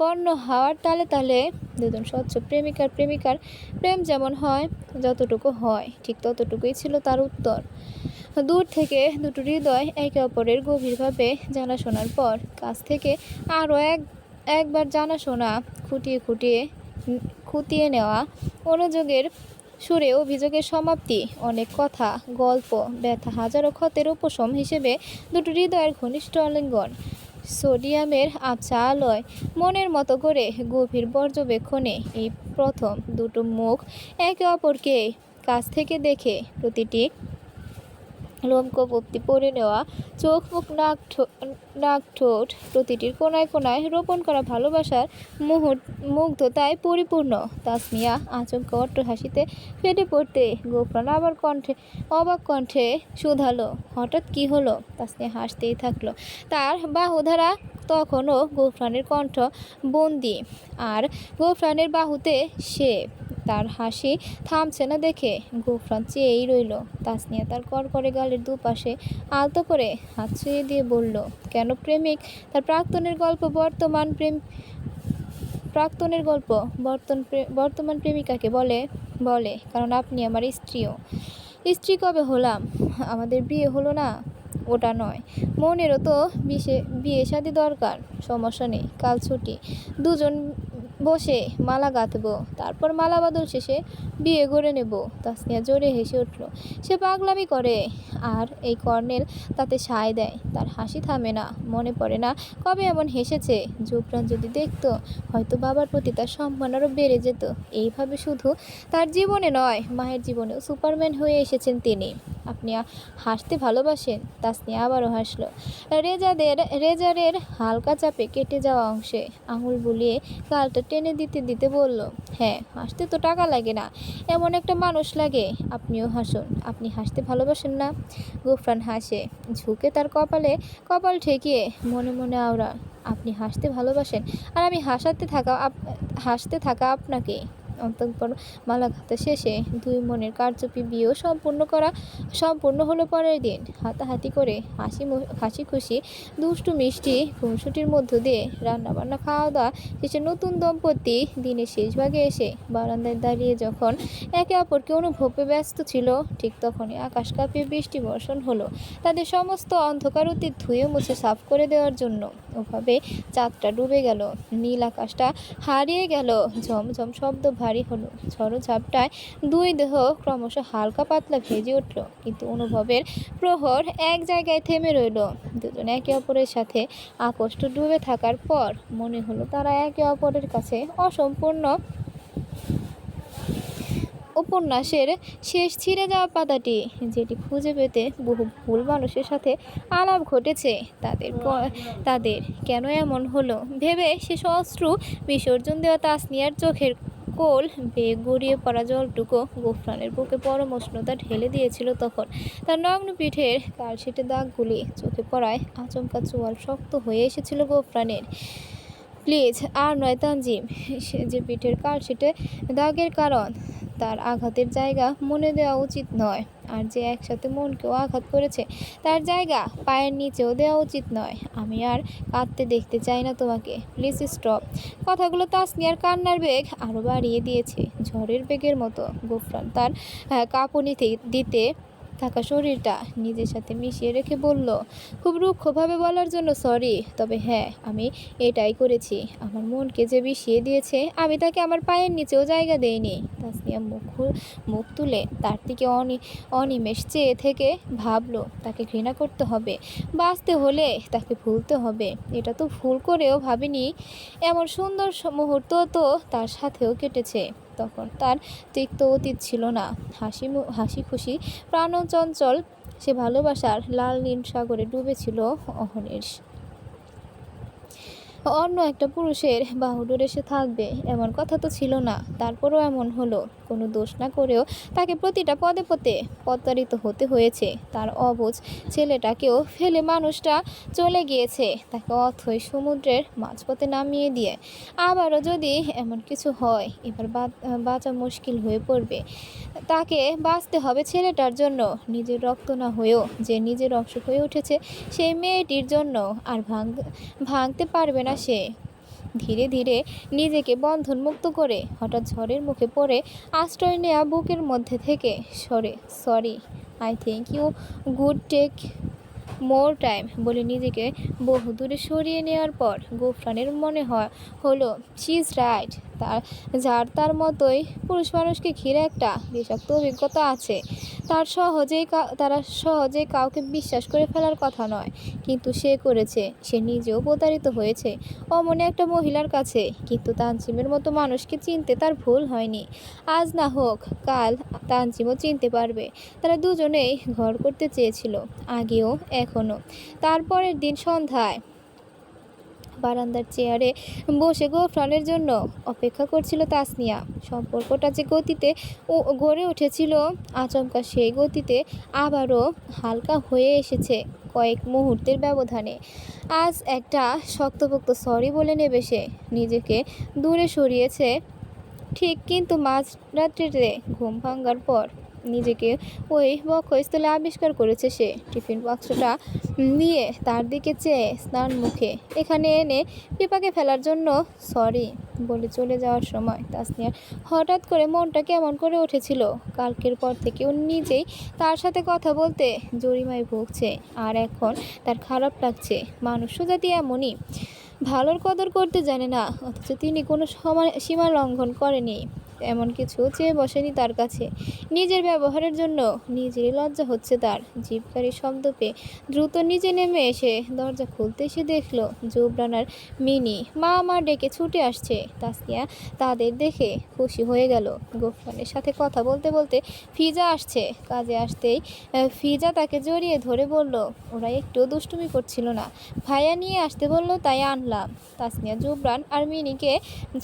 S1: বন্য হাওয়ার তালে তালে দুজন স্বচ্ছ প্রেমিকার প্রেম যেমন হয়, যতটুকু হয় ঠিক ততটুকুই ছিল তার উত্তর। দূর থেকে দুটো হৃদয় একে অপরের গভীরভাবে জানাশোনার পর কাছ থেকে আরও একবার জানাশোনা খুঁটিয়ে নেওয়া, অনুযোগের সুরে অভিযোগের সমাপ্তি, অনেক কথা, গল্প, ব্যথা, হাজারো ক্ষতের উপশম হিসেবে দুটো হৃদয়ের ঘনিষ্ঠ আলিঙ্গন। সোডিয়ামের আবছা আলোয় মনের মতো করে গভীর পর্যবেক্ষণে এই প্রথম দুটো মুখ একে অপরকে কাছ থেকে দেখে প্রতিটি লোমকূপটি পড়ে নেওয়া, চোখ মুখ নাক ঠোঁট প্রতিটির কোনায় কোনায় রোপণ করা ভালোবাসার মুগ্ধতায় পরিপূর্ণ। তাসমিয়া আচমকা অট্ট হাসিতে ফেটে পড়তে গোফরান আবার অবাক কণ্ঠে শুধালো, হঠাৎ কি হলো? তাসমিয়া হাসতেই থাকলো। তার বাহুধারা তখনও গোফরানের কণ্ঠ বন্দি, আর গোফরানের বাহুতে সে। তার হাসি থামছে না দেখে গোফরান চেয়েই রইল। তাসনিয়া তার করকরে গালের দুপাশে আলতো করে হাত ছুঁয়ে দিয়ে বলল, কেন প্রেমিক তার বর্তমান প্রেমিকাকে বলে কারণ আপনি আমার স্ত্রী কবে হলাম? আমাদের বিয়ে হলো না? ওটা নয়, মনেরও তো বিয়ে শাদী দরকার। সমস্যা নেই, কাল ছুটি, দুজন বসে মালা গাঁথবো, তারপর মালা বদল শেষে বিয়ে করে নেব। তাসনিয়া জোরে হেসে উঠল। সে পাগলামি করে, আর এই কর্নেল তাতে সায় দেয়। তার হাসি থামে না। মনে পড়ে না কবে এমন হেসেছে। জুবরান যদি দেখতো, হয়তো বাবার প্রতি তার সম্মান আরও বেড়ে যেত। এইভাবে শুধু তার জীবনে নয়, মায়ের জীবনেও সুপারম্যান হয়ে এসেছেন তিনি। আপনি হাসতে ভালোবাসেন? তাসনিয়া আবারও হাসল। রেজারের হালকা চাপে কেটে যাওয়া অংশে আঙুল বুলিয়ে গালটা টেনে দিতে দিতে বলল, হ্যাঁ, হাসতে তো টাকা লাগে না, এমন একটা মানুষ লাগে। আপনিও হাসুন। আপনি হাসতে ভালোবাসেন না? গুফরান হাসে, ঝুঁকে তার কপাল ঠেকিয়ে মনে মনে আওড়া, আপনি হাসতে ভালোবাসেন, আর আমি হাসতে থাকা আপনাকে। অন্তঃপর মালা ঘাতা শেষে দুই মনের কারচুপি বিয়েও সম্পূর্ণ হলো পরের দিন। হাতাহাতি করে হাসি খুশি দুষ্টু মিষ্টি খুনসুটির মধ্য দিয়ে রান্নাবান্না খাওয়া দাওয়া শেষে নতুন দম্পতি দিনের শেষ ভাগে এসে বারান্দায় দাঁড়িয়ে যখন একে অপরকে অনুভবে ব্যস্ত ছিল, ঠিক তখনই আকাশ কাঁপিয়ে বৃষ্টি বর্ষণ হলো তাদের সমস্ত অন্ধকার অতীত ধুয়ে মুছে সাফ করে দেওয়ার জন্য। ওভাবে চাঁদটা ডুবে গেল, নীল আকাশটা হারিয়ে গেল, ঝমঝম শব্দ ভারী হলো। ঝড়ো ঝাপটায় দুই দেহ ক্রমশ হালকা পাতলা ভেজে উঠল, কিন্তু অনুভবের প্রহর এক জায়গায় থেমে রইল। দুজন একে অপরের সাথে আকষ্ট ডুবে থাকার পর মনে হলো তারা একে অপরের কাছে অসম্পূর্ণ। উপন্যাসের শেষ ছিঁড়ে যাওয়া পাতাটি, যেটি খুঁজে পেতে বহু ভুল মানুষের সাথে আলাপ ঘটেছে। তাদের কেন এমন হলো ভেবে সে অশ্রু বিসর্জন দেওয়া তাসনিয়ার চোখের কোল বেয়ে গড়িয়ে পড়া জলটুকু গোফরানের বুকে পরম উষ্ণতা ঢেলে দিয়েছিল। তখন তার নগ্ন পিঠের কালশিটে দাগগুলি চোখে পড়ায় আচমকা চোয়াল শক্ত হয়ে এসেছিল গোফরানের। প্লিজ আর নয় তানজিম, সে যে পিঠের কালশিটে দাগের কারণ তার আঘাতের জায়গা মনে দেওয়া উচিত নয়, আর যে একসাথে মনকেও আঘাত করেছে তার জায়গা পায়ের নিচেও দেওয়া উচিত নয়। আমি আর কাঁদতে দেখতে চাই না তোমাকে, প্লিজ স্টপ। কথাগুলো তাসনিয়ার কান্নার বেগ আরও বাড়িয়ে দিয়েছে, ঝড়ের বেগের মতো। গোফরান তার কাঁপুনি দিতে থাকা শরীরটা নিজের সাথে মিশিয়ে রেখে বলল, খুব রুক্ষভাবে বলার জন্য সরি, তবে হ্যাঁ আমি এটাই করেছি। আমার মনকে যে বিষিয়ে দিয়েছে আমি তাকে আমার পায়ের নিচেও জায়গা দেইনি। তাসনিয়া মুখ তুলে তার দিকে অনিমেষ চেয়ে থেকে ভাবলো তাকে ঘৃণা করতে হবে, বাঁচতে হলে তাকে ভুলতে হবে। এটা তো ভুল করেও ভাবিনি, এমন সুন্দর মুহূর্ত তো তার সাথেও কেটেছে। তখন তার তিক্ত অতীত ছিল না, হাসি খুশি প্রাণচঞ্চল সে ভালোবাসার লাল নীল সাগরে ডুবেছিল অহর্নিশ। অন্য একটা পুরুষের বাহুডোরে সে থাকবে এমন কথা তো ছিল না, তারপরও এমন হলো। কোনো দোষ না করেও তাকে প্রতিটা পদে পদে প্রতারিত হতে হয়েছে। তার অবুঝ ছেলেটাকেও ফেলে মানুষটা চলে গিয়েছে, তাকে অথই সমুদ্রের মাঝপথে নামিয়ে দিয়ে। আবারও যদি এমন কিছু হয় এবার বাঁচা মুশকিল হয়ে পড়বে। তাকে বাঁচতে হবে ছেলেটার জন্য, নিজের রক্ত না হয়েও যে নিজের অংশ হয়ে উঠেছে সেই মেয়েটির জন্য। আর ভাঙতে পারবে না সে। ধীরে ধীরে নিজেকে বন্ধনমুক্ত করে হঠাৎ ঝড়ের মুখে পড়ে আশ্রয় নেয়া বুকের মধ্যে থেকে sorry, I think you good take more time বলে নিজেকে বহু দূরে সরিয়ে নেওয়ার পর গোফরানের মনে হলো শি ইজ রাইট। তার মতোই পুরুষ মানুষকে ঘিরে একটা বিষাক্ত অভিজ্ঞতা আছে। তারা সহজেই কাউকে বিশ্বাস করে ফেলার কথা নয়, কিন্তু সে করেছে। সে নিজেও প্রতারিত হয়েছে অমনে একটা মহিলার কাছে, কিন্তু তানজিমের মতো মানুষকে চিনতে তার ভুল হয়নি। আজ না হোক কাল তানজিমও চিনতে পারবে। তারা দুজনেই ঘর করতে চেয়েছিল, আগেও এখনও। তারপরের দিন সন্ধ্যায় বারান্দার চেয়ারে বসে গোফরানের জন্য অপেক্ষা করছিল তাসনিয়া। সম্পর্কটা যে গতিতে গড়ে উঠেছিল আচমকা সেই গতিতে আবারও হালকা হয়ে এসেছে কয়েক মুহূর্তের ব্যবধানে। আজ একটা শক্তপোক্ত সরি বলে নেবে সে। নিজেকে দূরে সরিয়েছে ঠিক, কিন্তু মাঝরাত্রিতে ঘুম ভাঙার পর নিজেকে ওই বক্ষস্থলে আবিষ্কার করেছে সে। টিফিন বাক্সটা নিয়ে তার দিকে চেয়ে স্নান মুখে এখানে এনে পিপাকে ফেলার জন্য সরি বলে চলে যাওয়ার সময় তাসনিয়ার হঠাৎ করে মনটা কেমন করে উঠেছিল। কালকের পর থেকে ও নিজেই তার সাথে কথা বলতে জরিমায় ভুগছে, আর এখন তার খারাপ লাগছে। মানুষও জাতি এমনই, ভালোর কদর করতে জানে না, অথচ তিনি কোনো সীমা লঙ্ঘন করেনি, এমন কিছু চেয়ে বসেনি তার কাছে। নিজের ব্যবহারের জন্য নিজেরই লজ্জা হচ্ছে তার। জিভকারী শব্দ পেয়ে দ্রুত নিচে নেমে এসে দরজা খুলতে সে দেখল জুবরান আর মিনি মা ডেকে ছুটে আসছে। তাসনিয়া তাদের দেখে খুশি হয়ে গেল। গোফরানের সাথে কথা বলতে বলতে ফিজা আসছে। কাজে আসতেই ফিজা তাকে জড়িয়ে ধরে বলল, ওরা একটু দুষ্টুমি করছিল না, ভাইয়া নিয়ে আসতে বলল তাই আনলাম। তাসনিয়া জুবরান আর মিনিকে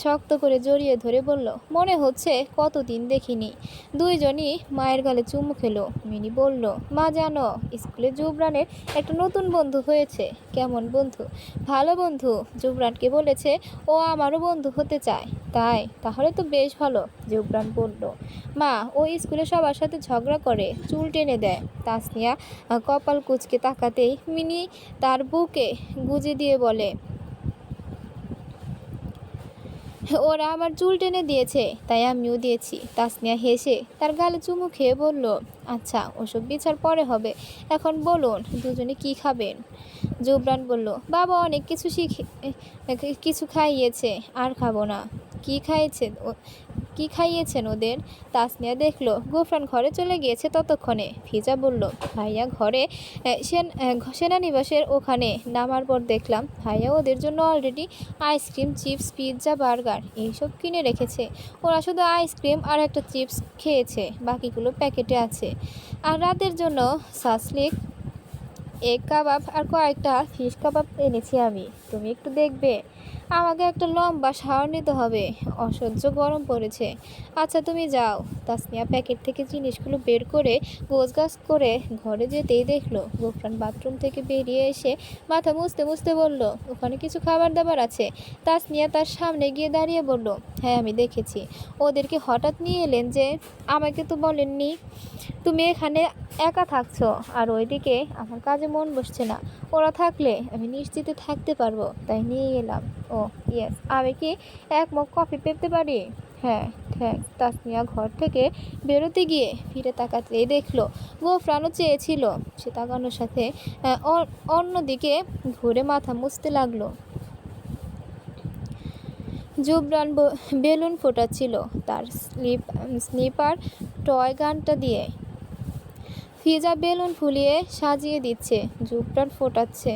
S1: শক্ত করে জড়িয়ে ধরে বলল, মনে হচ্ছে কতদিন দেখিনি। দুইজনই মায়ের গালে চুমু খেলো। মিনি বলল, মা জানো স্কুলে জুবরানের একটা নতুন বন্ধু হয়েছে। কেমন বন্ধু? ভালো বন্ধু। জুবরানকে বলেছে ও আমারও বন্ধু হতে চায়। তাই? তাহলে তো বেশ ভালো, জুবরান বলল। মা, ও স্কুলে সবার সাথে ঝগড়া করে, চুল টেনে দেয়। তাসনিয়া কপাল কুঁচকে তাকাতেই মিনি তার বুকে গুজে দিয়ে বলে, ওরা আমার চুল টেনে দিয়েছে তাই আমিও দিয়েছি। তাসনিয়া হেসে তার গালে চুমু খেয়ে বলল, আচ্ছা ওসব বিচার পরে হবে, এখন বলুন দুজনে কি খাবেন? জুবরান বলল, বাবা অনেক কিছু খাইয়েছে, আর খাবো না। কি খাইয়েছে? কি খাইয়েছেন ওদের? তাসনিয়া দেখলো গোফরান ঘরে চলে গিয়েছে ততক্ষণে। ফিজা বলল, ভাইয়া ঘরে সেনানিবাসের ওখানে নামার পর দেখলাম ভাইয়া ওদের জন্য already ice cream, chips, pizza, burger এইসব কিনে রেখেছে। ওরা শুধু আইসক্রিম আর একটা চিপস খেয়েছে, বাকিগুলো প্যাকেটে আছে। আর রাতের জন্য সাসলিক, এগ কাবাব আর কয়েকটা ফিশ কাবাব এনেছি আমি। তুমি একটু দেখবে? আমাকে একটা লম্বা শাওয়ার নিতে হবে, অসহ্য গরম পড়েছে। আচ্ছা তুমি যাও। তাসনিয়া প্যাকেট থেকে জিনিসগুলো বের করে গোছগাছ করে ঘরে যেতেই দেখলো গোফরান বাথরুম থেকে বেরিয়ে এসে মাথা মুছতে মুছতে বলল, ওখানে কিছু খাবার দাবার আছে। তাসনিয়া তার সামনে গিয়ে দাঁড়িয়ে বলল, হ্যাঁ আমি দেখেছি। ওদেরকে হঠাৎ নিয়ে এলেন যে? আমাকে তো বলেননি। তুমি এখানে একা থাকছো আর ওইদিকে আমার কাজে মন বসছে না। ওরা থাকলে আমি নিশ্চিন্তে থাকতে পারবো, তাই নিয়ে এলাম। ও ইয়েস, আমি কি এক মগ কফি পেতে পারি? হ্যাঁ থ্যাঙ্কস। তাসনিয়া ঘর থেকে বেরোতে গিয়ে ফিরে তাকাতেই দেখলো গোফরানও চেয়েছিল। সে তাকানোর সাথে অন্যদিকে ঘুরে মাথা মুছতে লাগলো। জুবরান বেলুন ফোটাচ্ছিল তার স্নিপার টয় গানটা দিয়ে। ফিজা বেলুন ফুলিয়ে সাজিয়ে দিচ্ছে, জুবরান ফোটাচ্ছে।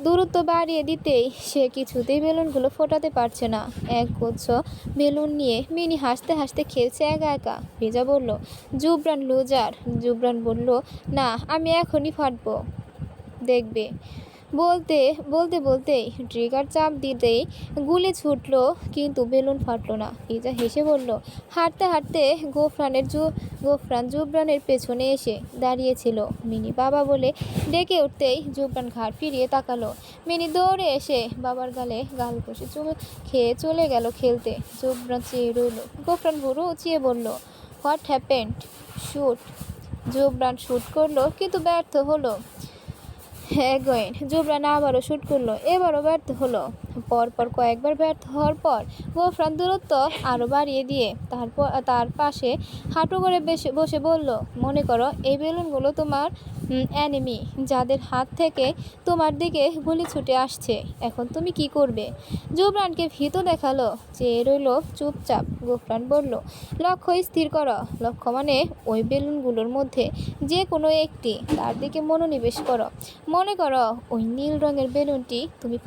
S1: দূরত্ব বাড়িয়ে দিতেই সে কিছুতেই বেলুনগুলো ফোটাতে পারছে না। এক গুচ্ছ বেলুন নিয়ে মিনি হাসতে হাসতে খেলছে একা একা। ফিজা বলল, জুবরান লুজার। জুবরান বলল, না আমি এখনই ফাটবো, দেখবে। বলতে বলতে বলতেই ট্রিগার চাপ দিতেই গুলি ছুটল, কিন্তু বেলুন ফাটলো না। ফিজা হেসে বলল, হাঁটতে হাঁটতে গোফরান জুবরানের পেছনে এসে দাঁড়িয়েছিল। মিনি বাবা বলে ডেকে উঠতেই জুবরান ঘাড় ফিরিয়ে তাকালো। মিনি দৌড়ে এসে বাবার গালে গাল ঘষে খেয়ে চলে গেল খেলতে। জুবরান চেয়ে রইল। গোফরান ভুরু উঁচিয়ে বলল, what happened? Shoot. Jubran shoot করলো, কিন্তু ব্যর্থ হলো। অ্যাগেইন। জুবরান আবারও শুট করলো, এবারও ব্যর্থ হলো। পরপর কয়েকবার ব্যর্থ হওয়ার পর গোফরান দূরত্ব আরও বাড়িয়ে দিয়ে তার পাশে হাঁটু করে বসে বলল, মনে করো এই বেলুনগুলো তোমার অ্যানিমি, যাদের হাত থেকে তোমার দিকে গুলি ছুটে আসছে। এখন তুমি কি করবে? জুবরানকে ভীত দেখালো, চেয়ে রইল চুপচাপ। গোফরান বলল, লক্ষ্য স্থির করো। লক্ষ্য মানে ওই বেলুনগুলোর মধ্যে যে কোনো একটি, তার দিকে মনোনিবেশ করো। মনে করো ওই নীল রঙের বেলুনটি তুমি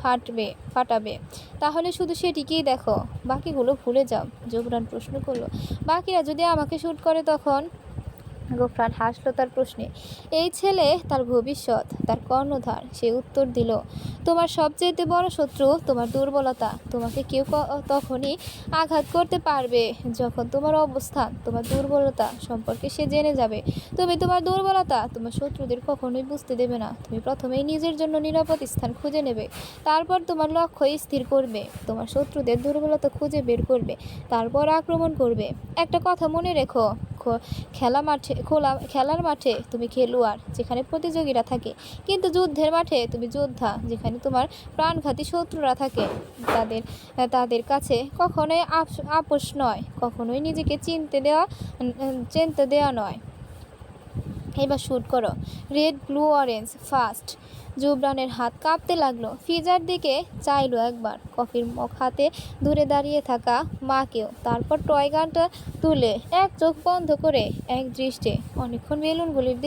S1: ফাটাবে। তাহলে শুধু সেটিকেই দেখো, বাকিগুলো ভুলে যাও। জুবরান প্রশ্ন করলো, বাকিরা যদি আমাকে শ্যুট করে তখন? গোফরান হাসলো তার প্রশ্নে। এই ছেলে তার ভবিষ্যৎ, তার কর্ণধার। সে উত্তর দিল, তোমার সবচেয়ে বড় শত্রু তোমার দুর্বলতা। তোমাকে কেউ তখনই আঘাত করতে পারবে যখন তোমার অবস্থান, তোমার দুর্বলতা সম্পর্কে সে জেনে যাবে। তুমি তোমার দুর্বলতা তোমার শত্রুদের কখনোই বুঝতে দেবে না। তুমি প্রথমেই নিজের জন্য নিরাপদ স্থান খুঁজে নেবে, তারপর তোমার লক্ষ্য স্থির করবে, তোমার শত্রুদের দুর্বলতা খুঁজে বের করবে, তারপর আক্রমণ করবে। একটা কথা মনে রেখো, খেলার মাঠে তুমি খেলোয়াড়, যেখানে প্রতিযোগীরা থাকে, কিন্তু যুদ্ধের মাঠে তুমি যোদ্ধা, যেখানে তোমার প্রাণঘাতী শত্রুরা থাকে। তাদের কাছে কখনোই আপোষ নয়, কখনোই নিজেকে চিনতে দেওয়া নয়। এবার শ্যুট করো। Red, blue, orange, fast. জুবরানের হাত কাঁপতে লাগলো। ফিজার দিকে চাইলো একবার, কফির মগ হাতে দূরে দাঁড়িয়ে থাকা মাকেও। তারপর টয় গানটা তুলে এক চোখ বন্ধ করে এক দৃষ্টে অনেকক্ষণ বেলুনগুলির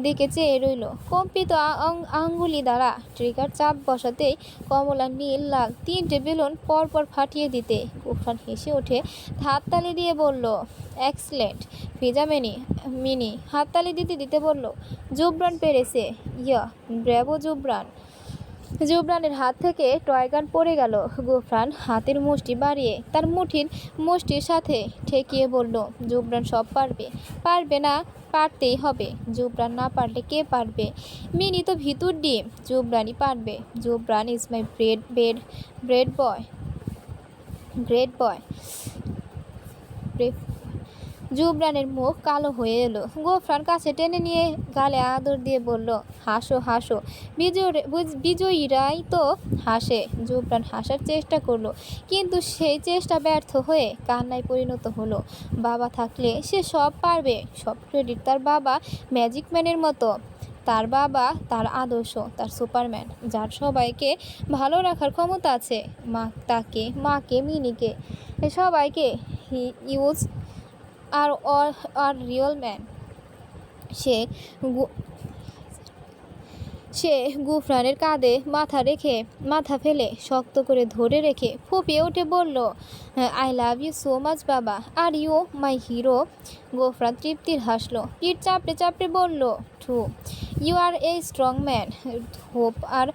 S1: দিকে চেয়ে রইল। কম্পিত আঙ্গুলি দ্বারা ট্রিগার চাপ বসাতেই কমলা, নীল, লাল তিনটে বেলুন পরপর ফাটিয়ে দিতে গোফরান হেসে ওঠে, হাততালি দিয়ে বলল, এক্সেলেন্ট। ফিজা মিনি হাততালি দিতে দিতে বলল, জুবরান পেরেছে। ইয়া, ব্র্যাভো জুবরান। জুবরানের হাত থেকে টয়গান পড়ে গেল। গোফরান হাতের মুষ্টি বাড়িয়ে তার মুষ্টির সাথে ঠেকিয়ে বলল, জুবরান সব পারবে না? পারতেই হবে। জুবরান না পারলে কে পারবে? মিনি তো ভিতর ডিম, জুবরানই পারবে। জুবরান ইজ মাই গ্রেট বয়। জুবরানের মুখ কালো হয়ে এলো। গোফরান কাছে টেনে নিয়ে গালে আদর দিয়ে বলল, হাসো। বিজয়ীরাই তো হাসে। জুবরান হাসার চেষ্টা করলো, কিন্তু সেই চেষ্টা ব্যর্থ হয়ে কান্নায় পরিণত হলো। বাবা থাকলে সে সব পারবে। সব ক্রেডিট তার বাবা, ম্যাজিক ম্যানের মতো। তার বাবা তার আদর্শ, তার সুপারম্যান, যার সবাইকে ভালো রাখার ক্ষমতা আছে। মাকে, মিনিকে, সবাইকে he use are real man. সে গু- সে গুফরানের কাঁধে মাথা ফেলে শক্ত করে ধরে রেখে ফুঁপিয়ে উঠে বলল, I love you so much বাবা, are you my hero. Gofran তৃপ্তির হাসলো, পিঠ চাপড়ে চাপড়ে বলল, true, you are a strong man. Hope are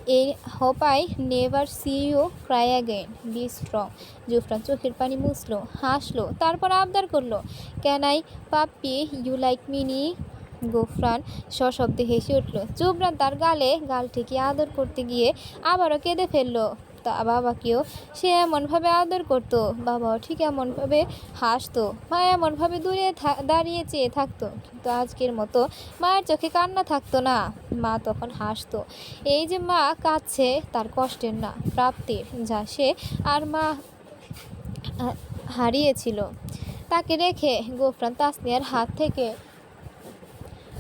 S1: a hope I never see you cry again, be strong. Jufran চোখের পানি মুছলো, হাসলো, তারপর আবদার করলো, ক্যান আই পাপ্পি ইউ লাইক মিনি। গোফরান সশব্দে হেসে উঠল। জুবরান তার গাল ঠেকিয়ে আদর করতে গিয়ে আবারও কেঁদে ফেলল। তা বাবাকেও সে এমনভাবে আদর করতো, বাবাও ঠিক এমনভাবে হাসতো। মা এমনভাবে দূরে দাঁড়িয়ে চেয়ে থাকতো, কিন্তু আজকের মতো মায়ের চোখে কান্না থাকতো না। মা তখন হাসতো। এই যে মা কাঁদছে তার কষ্টের না, প্রাপ্তির, যা সে আর মা হারিয়েছিল। তাকে রেখে গোফরান তাসনিয়ার হাত থেকে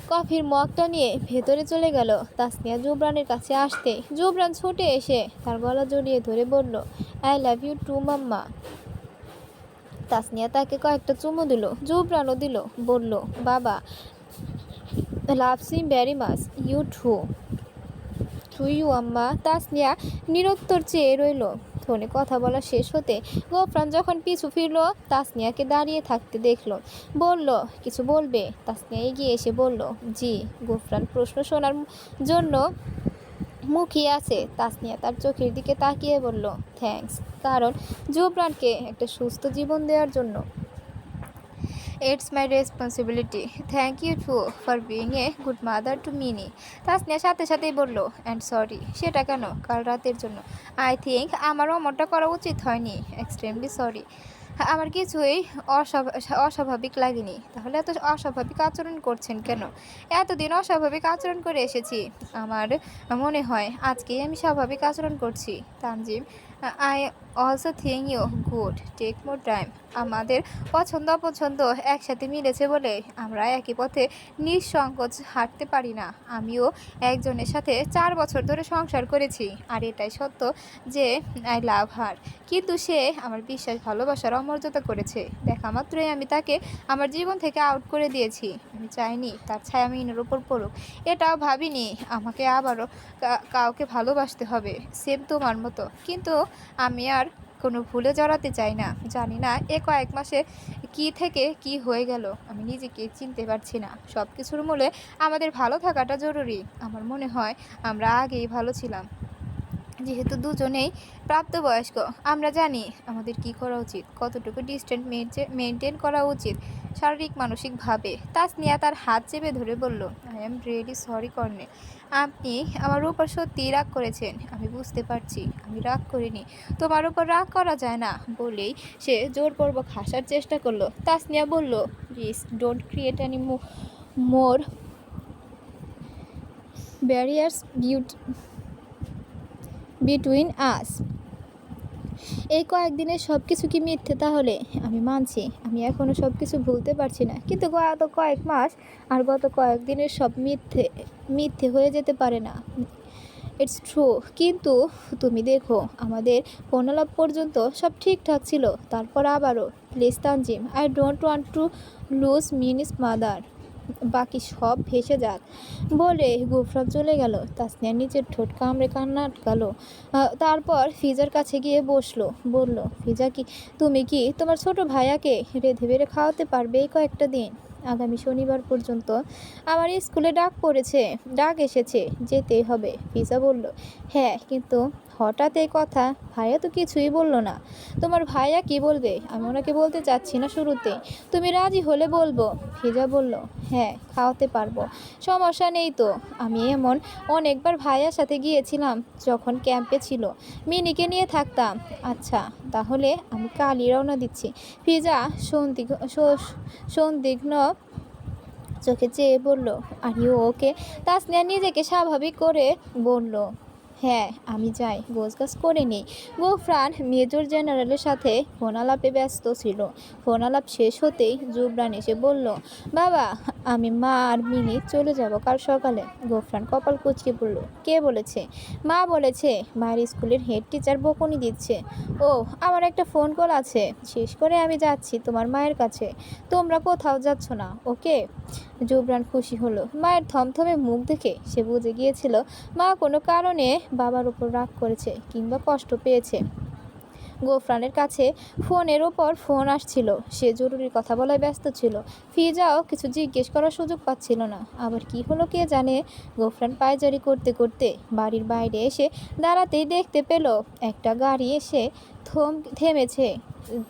S1: কফির মগটা নিয়ে ভেতরে চলে গেল। তাসনিয়া জুবরানের কাছে আসতে জুবরান ছুটে এসে তার গলা জড়িয়ে ধরে বলল, I love you too mamma. Tasnia তাকে কয়েকটা চুমু দিল, জুবরানও দিল, বলল, baba loves him very much, you too you amma. Tasnia নিরুত্তর চেয়ে রইল। ফোনে কথা বলা শেষ হতে গোফরান যখন পিছু ফিরল, তাসনিয়াকে দাঁড়িয়ে থাকতে দেখলো। বলল, কিছু বলবে? তাসনিয়া এগিয়ে এসে বলল, জি। গোফরান প্রশ্ন শোনার জন্য মুখিয়ে আছে। তাসনিয়া তার চোখের দিকে তাকিয়ে বলল, থ্যাঙ্কস, কারণ জুবরানকে একটা সুস্থ জীবন দেওয়ার জন্য। It's my responsibility. Thank you too for being a good mother to Mini. Tasnia সাথে সাথেই বলল, অ্যান্ড সরি। সেটা কেন? কাল রাতের জন্য। আই থিঙ্ক আমার অমনটা করা উচিত হয়নি। Extremely sorry. আমার কিছুই অস্বাভাবিক লাগেনি। তাহলে এত অস্বাভাবিক আচরণ করছেন কেন? এতদিন অস্বাভাবিক আচরণ করে এসেছি। আমার মনে হয় আজকেই আমি স্বাভাবিক আচরণ করছি। Tanzim, I also think you good take more time. আমাদের পছন্দ অপছন্দ একসাথে মিলেছে বলে আমরা একই পথে নিঃসংকোচ হাঁটতে পারি না। আমিও একজনের সাথে 4 বছর ধরে সংসার করেছি, আর এটাই সত্য যে আই লাভ হার। কিন্তু সে আমার বিশ্বাস ভালোবাসার অমর্যাদা করেছে। দেখা মাত্রই আমি তাকে আমার জীবন থেকে আউট করে দিয়েছি। আমি চাইনি তার ছায়া মিনের ওপর পড়ুক। এটাও ভাবিনি আমাকে আবারও কাউকে ভালোবাসতে হবে, সেম তোমার মতো। কিন্তু আমি আর কোনো ভুলে জড়াতে চাই না। জানি না এ কয়েক মাসে কি থেকে কি হয়ে গেল, আমি নিজেকে চিনতে পারছি না। সব কিছুর মূলে আমাদের ভালো থাকাটা জরুরি। আমার মনে হয় আমরা আগেই ভালো ছিলাম। যেহেতু দুজনেই প্রাপ্তবয়স্ক, আমরা জানি আমাদের কি করা উচিত, কতটুকু ডিস্টেন্স মেনটেন করা উচিত শারীরিক মানসিকভাবে। তাসনিয়া তার হাত চেপে ধরে বলল, I am really sorry colonel. আপনি আমার উপর সত্যিই রাগ করেছেন। আমি বুঝতে পারছি আমি রাগ করিনি। তোমার উপর রাগ করা যায় না বলেই সে জোরপূর্বক হাসার চেষ্টা করলো। তাসনিয়া বলল, please don't create any more barriers between us. এই কয়েকদিনের সব কিছু কি মিথ্যে? তাহলে আমি মানছি আমি এখনও সব কিছু ভুলতে পারছি না, কিন্তু গত কয়েক মাস আর গত কয়েকদিনের সব মিথ্যে হয়ে যেতে পারে না। It's true. কিন্তু তুমি দেখো, আমাদের ফোনালাপ পর্যন্ত সব ঠিকঠাক ছিল, তারপর আবারও। Please Tanjim, I don't want to lose Mini's mother. বাকি সব ভেসে যাক বলে গোফরান চলে গেল। তাসনিয়া নিজের ঠোঁট কামড়ে কান্না আটকালো। তারপর ফিজার কাছে গিয়ে বসলো। বলল, ফিজা, তুমি কি তোমার ছোট ভাইয়াকে রেঁধে বেড়ে খাওয়াতে পারবে এই কয়েকটা দিন? আগামী শনিবার পর্যন্ত আমার স্কুলে ডাক এসেছে, যেতেই হবে। ফিজা বলল, হ্যাঁ, কিন্তু হঠাৎ এই কথা? ভাইয়া তো কিছুই বলল না। তোমার ভাইয়া কি বলবে? আমি ওনাকে বলতে চাচ্ছি না শুরুতে। তুমি রাজি হলে বলবো। ফিজা বলল, হ্যাঁ, খাওয়াতে পারবো, সমস্যা নেই তো। আমি এমন অনেকবার ভাইয়ার সাথে গিয়েছিলাম যখন ক্যাম্পে ছিল, মিনিকে নিয়ে থাকতাম। আচ্ছা, তাহলে আমি কালই রওনা দিচ্ছি। ফিজা সন্দিগ্ধ চোখে চেয়ে বলল, আর ইউ ওকে? তাসনিয়া নিজেকে স্বাভাবিক করে বলল, হ্যাঁ, আমি যাই, গোছগাছ করে নিই। গোফরান মেজর জেনারেলের সাথে ফোন আলাপে ব্যস্ত ছিল। ফোন আলাপ শেষ হতেই জুবরান এসে বলল, বাবা, আমি মা আর মিনি চলে যাব কাল সকালে। গোফরান কপাল কুঁচকে পড়ল। কে বলেছে? মা বলেছে। মায়ের স্কুলের হেড টিচার বকুনি দিচ্ছে। ও, আমার একটা ফোন কল আছে, শেষ করে আমি যাচ্ছি তোমার মায়ের কাছে। তোমরা কোথাও যাচ্ছ না, ওকে? জুবরান খুশি হলো। মায়ের থমথমে মুখ দেখে সে বুঝে গিয়েছিল মা কোনো কারণে বাবার উপর রাগ করেছে কিংবা কষ্ট পেয়েছে। গোফরানের কাছে ফোনের ওপর ফোন আসছিল। সে জরুরি কথা বলায় ব্যস্ত ছিল। ফিজাও কিছু জিজ্ঞেস করার সুযোগ পাচ্ছিল না। আবার কি হলো কে জানে। গোফরান পায়চারি করতে করতে বাড়ির বাইরে এসে দাঁড়াতেই দেখতে পেল একটা গাড়ি এসে থেমেছে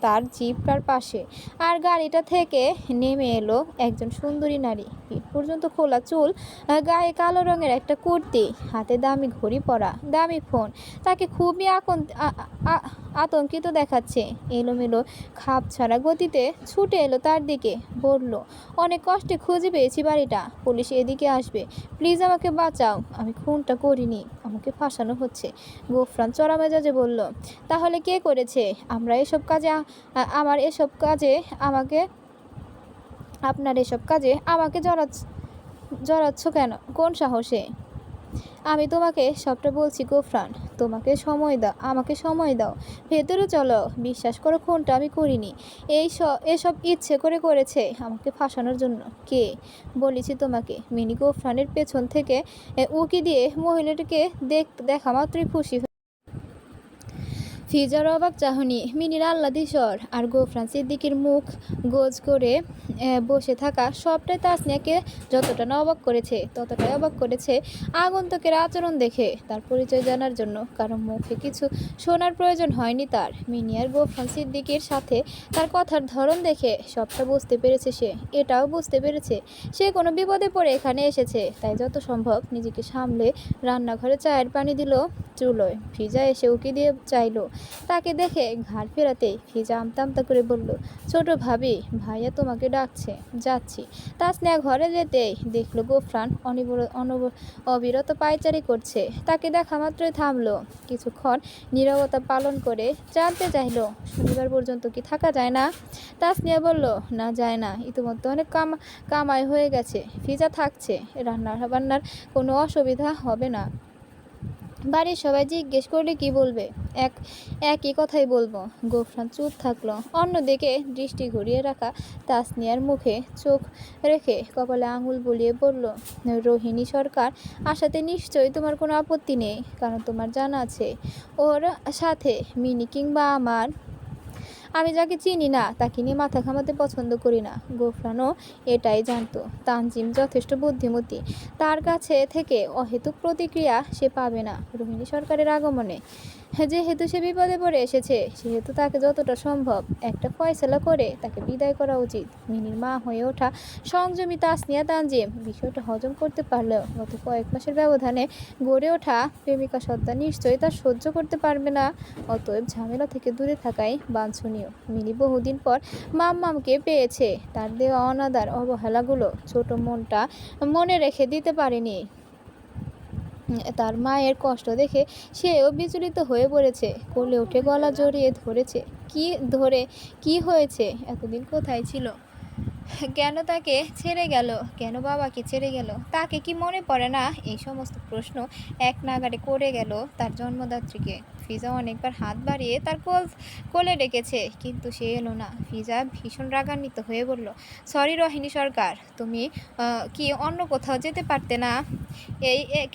S1: তার জিপটার পাশে। আর গাড়িটা থেকে নেমে এলো একজন সুন্দরী নারী। পিঠ পর্যন্ত খোলা চুল, গায়ে কালো রঙের একটা কুর্তি, হাতে দামি ঘড়ি পরা, দামি ফোন। তাকে খুবই আতঙ্কিত দেখাচ্ছে। এলোমেলো খাপ ছাড়া গতিতে ছুটে এলো তার দিকে। বলল, অনেক কষ্টে খুঁজে পেয়েছি বাড়িটা, পুলিশ এদিকে আসবে, প্লিজ আমাকে বাঁচাও, আমি খুনটা করিনি, আমাকে ফাঁসানো হচ্ছে। গোফরান চড়া মেজাজে বলল, তাহলে কে করেছে? আমরা এসব কাজে আমার এসব কাজে আমাকে আপনার এসব কাজে আমাকে জড়াচ্ছ কেন? কোন সাহসে? আমি তোমাকে সবটা বলছি গোফরান, আমাকে সময় দাও। ভেতরে চলো, বিশ্বাস করো খুনটা আমি করিনি। এসব ইচ্ছে করে করেছে আমাকে ফাঁসানোর জন্য। কে? বলেছি তোমাকে। মিনি গোফরানের পেছন থেকে উকি দিয়ে মহিলাটিকে দেখা মাত্রই খুশি। ফিজার অবাক চাহনি, মিনির আহ্লাদি স্বর আর গোফরান সিদ্দিকীর মুখ গোজ করে বসে থাকা, সবটাই তাসনিয়াকে যতটা না অবাক করেছে ততটাই অবাক করেছে আগন্তুকের আচরণ দেখে। তার পরিচয় জানার জন্য কারো মুখে কিছু শোনার প্রয়োজন হয়নি তার। মিনি আর গোফরান সিদ্দিকীর সাথে তার কথার ধরন দেখে সবটা বুঝতে পেরেছে সে। এটাও বুঝতে পেরেছে সে কোনো বিপদে পড়ে এখানে এসেছে, তাই যত সম্ভব নিজেকে সামলে রান্নাঘরে চায়ের পানি দিল চুলোয়। ফিজা এসে উকি দিয়ে চাইল। তাকে দেখে ঘাড় ফেরাতে ফিজা আমতা আমতা করে বলল, ছোট ভাবি, ভাইয়া তোমাকে ডাকছে, যাচ্ছি। তাসনিয়া ঘরে যেতেই দেখল গোফরান অবিরত পায়চারি করছে। তাকে দেখা মাত্রই থামলো। কিছুক্ষণ নীরবতা পালন করে জানতে চাইল, শনিবার পর্যন্ত কি থাকা যায় না? তাসনিয়া বলল, না, যায় না, ইতিমধ্যে অনেক কামাই হয়ে গেছে। ফিজা থাকছে, রান্নার কোনো অসুবিধা হবে না। বাড়ির সবাই জিজ্ঞেস করলে কি বলবে? একই কথাই বলবো। গোফরান চুপ থাকলো। অন্যদিকে দৃষ্টি ঘুরিয়ে রাখা তাসনিয়ার মুখে চোখ রেখে কপালে আঙুল বুলিয়ে বলল, রোহিণী সরকার আসাতে নিশ্চয়ই তোমার কোনো আপত্তি নেই, কারণ তোমার জানা আছে ওর সাথে মিনি কিংবা আমি যাকে চিনি না তাকে নিয়ে মাথা ঘামাতে পছন্দ করি না। গোফরানও এটাই জানতো। তানজিম যথেষ্ট বুদ্ধিমতী, তার কাছে থেকে অহেতুক প্রতিক্রিয়া সে পাবে না রোহিণী সরকারের আগমনে। যেহেতু সে বিপদে পড়ে এসেছে, সেহেতু তাকে যতটা সম্ভব একটা ফয়সালা করে তাকে বিদায় করা উচিত। মিনির মা হয়ে ওঠা সংযমী তাসনিয়া তানজিম বিষয়টা হজম করতে পারলেও গত কয়েক মাসের ব্যবধানে গড়ে ওঠা প্রেমিকা সত্তা নিশ্চয়ই তা সহ্য করতে পারবে না। অতএব ঝামেলা থেকে দূরে থাকাই বাঞ্ছনীয়। মিনি বহুদিন পর মাম্মামকে পেয়েছে। তার দেওয়া অনাদার অবহেলাগুলো ছোট মনটা মনে রেখে দিতে পারেনি। তার মায়ের কষ্ট দেখে সেও বিচলিত হয়ে পড়েছে। কোলে উঠে গলা জড়িয়ে ধরেছে। কি হয়েছে? এতদিন কোথায় ছিল? কেন তাকে ছেড়ে গেল? কেন বাবাকে ছেড়ে গেল? তাকে কি মনে পড়ে না? এই সমস্ত প্রশ্ন এক নাগাড়ে করে গেল তার জন্মদাত্রীকে। ফিজা অনেকবার হাত বাড়িয়ে তার কোলে ডেকেছে, কিন্তু সে এলো না। ফিজা ভীষণ রাগান্বিত হয়ে বলল, সরি রোহিণী সরকার, তুমি কি অন্য কোথাও যেতে পারতে না?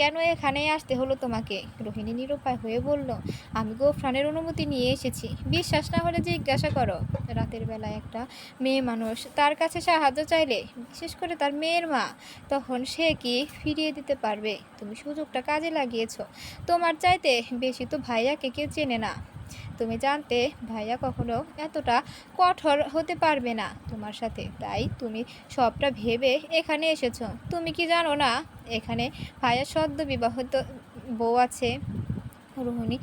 S1: কেন এখানেই আসতে হলো তোমাকে? রোহিণী নিরুপায় হয়ে বলল, আমি গোফরানের অনুমতি নিয়ে এসেছি। বিশ্বাস না হলে জিজ্ঞাসা করো। রাতের বেলায় একটা মেয়ে মানুষ তার কাছে সাহায্য চাইলে, বিশেষ করে তার মেয়ের মা, তখন সে কি ফিরিয়ে দিতে পারবে? তুমি সুযোগটা কাজে লাগিয়েছ। তোমার চাইতে বেশি তো ভাইয়াকে কেউ চেনে না। তুমি জানতে ভাইয়া কখনো এতটা কঠোর হতে পারবে না তোমার সাথে, তাই তুমি সবটা ভেবে এখানে এসেছো। তুমি কি জানো না এখানে ভাইয়া সদ্য বিবাহিত বউ আছে? রোহিণী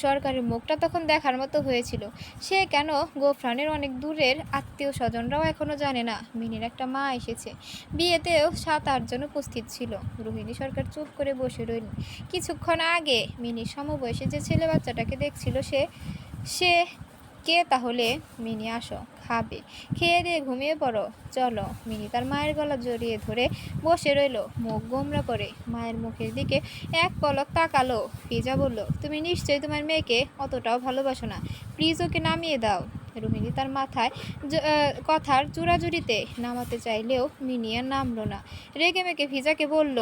S1: সরকারের মুখটা তখন দেখার মতো হয়েছিল। সে কেন গোফরানের অনেক দূরের আত্মীয় স্বজনরাও এখনও জানে না মিনির একটা মা এসেছে। বিয়েতেও 7-8 জন উপস্থিত ছিল। রোহিণী সরকার চুপ করে বসে রইল। কিছুক্ষণ আগে মিনির সমবয়সী যে ছেলে বাচ্চাটাকে দেখছিল সে সে কে তাহলে? মিনি আসো, খাবে, খেয়ে দিয়ে ঘুমিয়ে পড়ো, চলো। মিনি তার মায়ের গলা জড়িয়ে ধরে বসে রইল, মুখ গোমরা করে। মায়ের মুখের দিকে এক পলক তাকালো। ফিজা বলল, তুমি নিশ্চয়ই তোমার মেয়েকে অতটাও ভালোবাসো না, প্লিজ ওকে নামিয়ে দাও। রোহিণী তার মাথায় কথার জোরাজুরিতে নামাতে চাইলেও মিনি আর নামলো না। রেগে মেগে ফিজাকে বলল,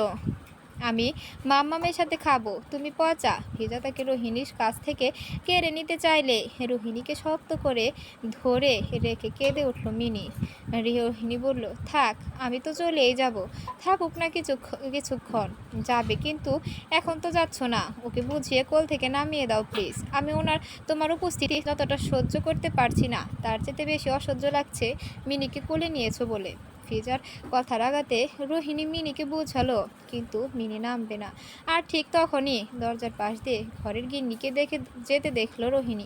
S1: আমি মাম্মামের সাথে খাবো, তুমি পচা। ফিজা তাকে রোহিণীর কাছ থেকে কেড়ে নিতে চাইলে রোহিণীকে শক্ত করে ধরে রেখে কেঁদে উঠল মিনি। রোহিণী বলল, থাক, আমি তো চলেই যাব। থাকুক না কিছুক্ষণ, যাবে কিন্তু এখন তো যাচ্ছ না। ওকে বুঝিয়ে কোল থেকে নামিয়ে দাও প্লিজ। আমি তোমার উপস্থিতি যতটা সহ্য করতে পারছি না, তার চেয়ে বেশি অসহ্য লাগছে মিনিকে কোলে নিয়েছো বলে। ফিজার কথার আঘাতে রোহিণী মিনিকে বোঝালো, কিন্তু মিনি নামবে না। আর ঠিক তখনই দরজার পাশ দিয়ে ঘরের গিন্নিকে যেতে দেখলো রোহিণী।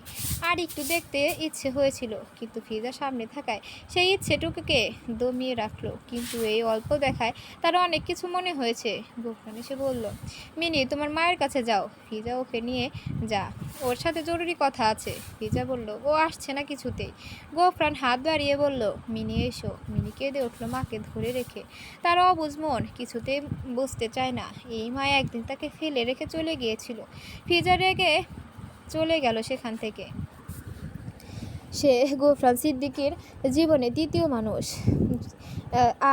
S1: আর একটু দেখতে ইচ্ছে হয়েছিল, কিন্তু ফিজা সামনে থাকায় সেই ইচ্ছেটুকুকে দমিয়ে রাখলো। কিন্তু এই অল্প দেখায় তার অনেক কিছু মনে হয়েছে। গোফরান এসে বলল, মিনি তোমার মায়ের কাছে যাও, ফিজা ওকে নিয়ে যা, ওর সাথে জরুরি কথা আছে। ফিজা বলল, ও আসছে না কিছুতেই। গোফরান হাত বাড়িয়ে বলল, মিনি এসো। মিনি কেঁদে উঠল মাকে ধরে রেখে। তার অবুঝ মন কিছুতেই বুঝতে চায় না এই মা একদিন তাকে ফেলে রেখে চলে গিয়েছিল। ফিজা রেগে চলে গেল সেখান থেকে। সে গোফরান সিদ্দিকীর জীবনে দ্বিতীয় মানুষ,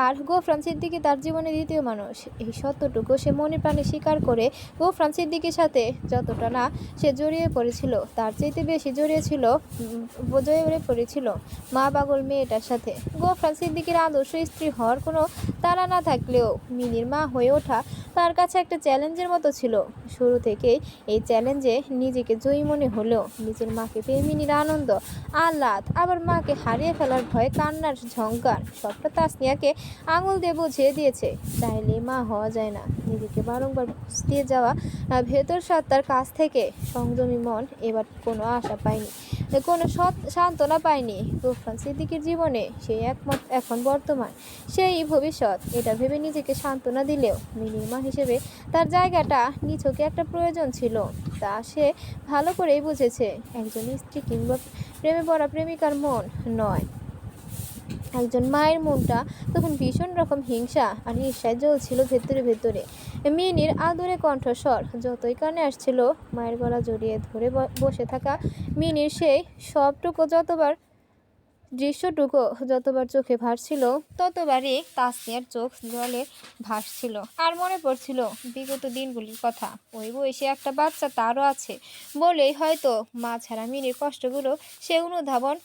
S1: আর গোফরান সিদ্দিকী তার জীবনে দ্বিতীয় মানুষ। এই সত্যটুকু সে মনে প্রাণে স্বীকার করে গোফরান সিদ্দিকীর সাথে যতটা না সে জড়িয়ে পড়েছিল, তার চাইতে বেশি জড়িয়ে পড়েছিল মা পাগল মেয়েটার সাথে। গোফরান সিদ্দিকীর আদর্শ স্ত্রী হওয়ার কোনো তাড়া না থাকলেও মিনির মা হয়ে ওঠা তার কাছে একটা চ্যালেঞ্জের মতো ছিল। শুরু থেকেই এই চ্যালেঞ্জে নিজেকে জয়ী মনে হলেও নিজের মাকে পেয়ে মিনির আনন্দ, আহ্লাদ, আবার মাকে হারিয়ে ফেলার ভয়ে কান্নার ঝঙ্কার, সবটা তাসনিয়াকে আঙুল দিয়ে বুঝিয়ে দিয়েছে, চাইলে মা হওয়া যায় না। নিজেকে বারংবার বুঝিয়ে যাওয়া ভেতর সত্তার কাছ থেকে সংযমী মন এবার কোনো আশা পায়নি, কোনো সান্ত্বনা পায়নি। গোফরান সিদ্দিকীর জীবনে সেই একমত এখন বর্তমান, সেই ভবিষ্যৎ, এটা ভেবে নিজেকে সান্ত্বনা দিলেও মিনির মা হিসেবে তার জায়গাটা নিছকে একটা প্রয়োজন ছিল। তা সে ভালো করেই বুঝেছে, একজন স্ত্রী কিংবা প্রেমে পড়া প্রেমিকার মন নয়। একজন মায়ের মনটা তখন ভীষণ রকম হিংসা আর ঈর্ষায় জ্বলছিল ভেতরে ভেতরে। মিনির আদুরে কণ্ঠস্বর যতই কানে আসছিল, মায়ের গলা জড়িয়ে ধরে বসে থাকা মিনির সেই দৃশ্যটুকু যতবার চোখে ভাসছিল, ততবারই তাসনিয়ার চোখ জলে ভাসছিল। আর মনে পড়ছিল বিগত দিনগুলির কথা। ওই বয়সে একটা বাচ্চা তারও আছে বলেই হয়তো মা ছাড়া মিনির কষ্টগুলো সে অনুধাবন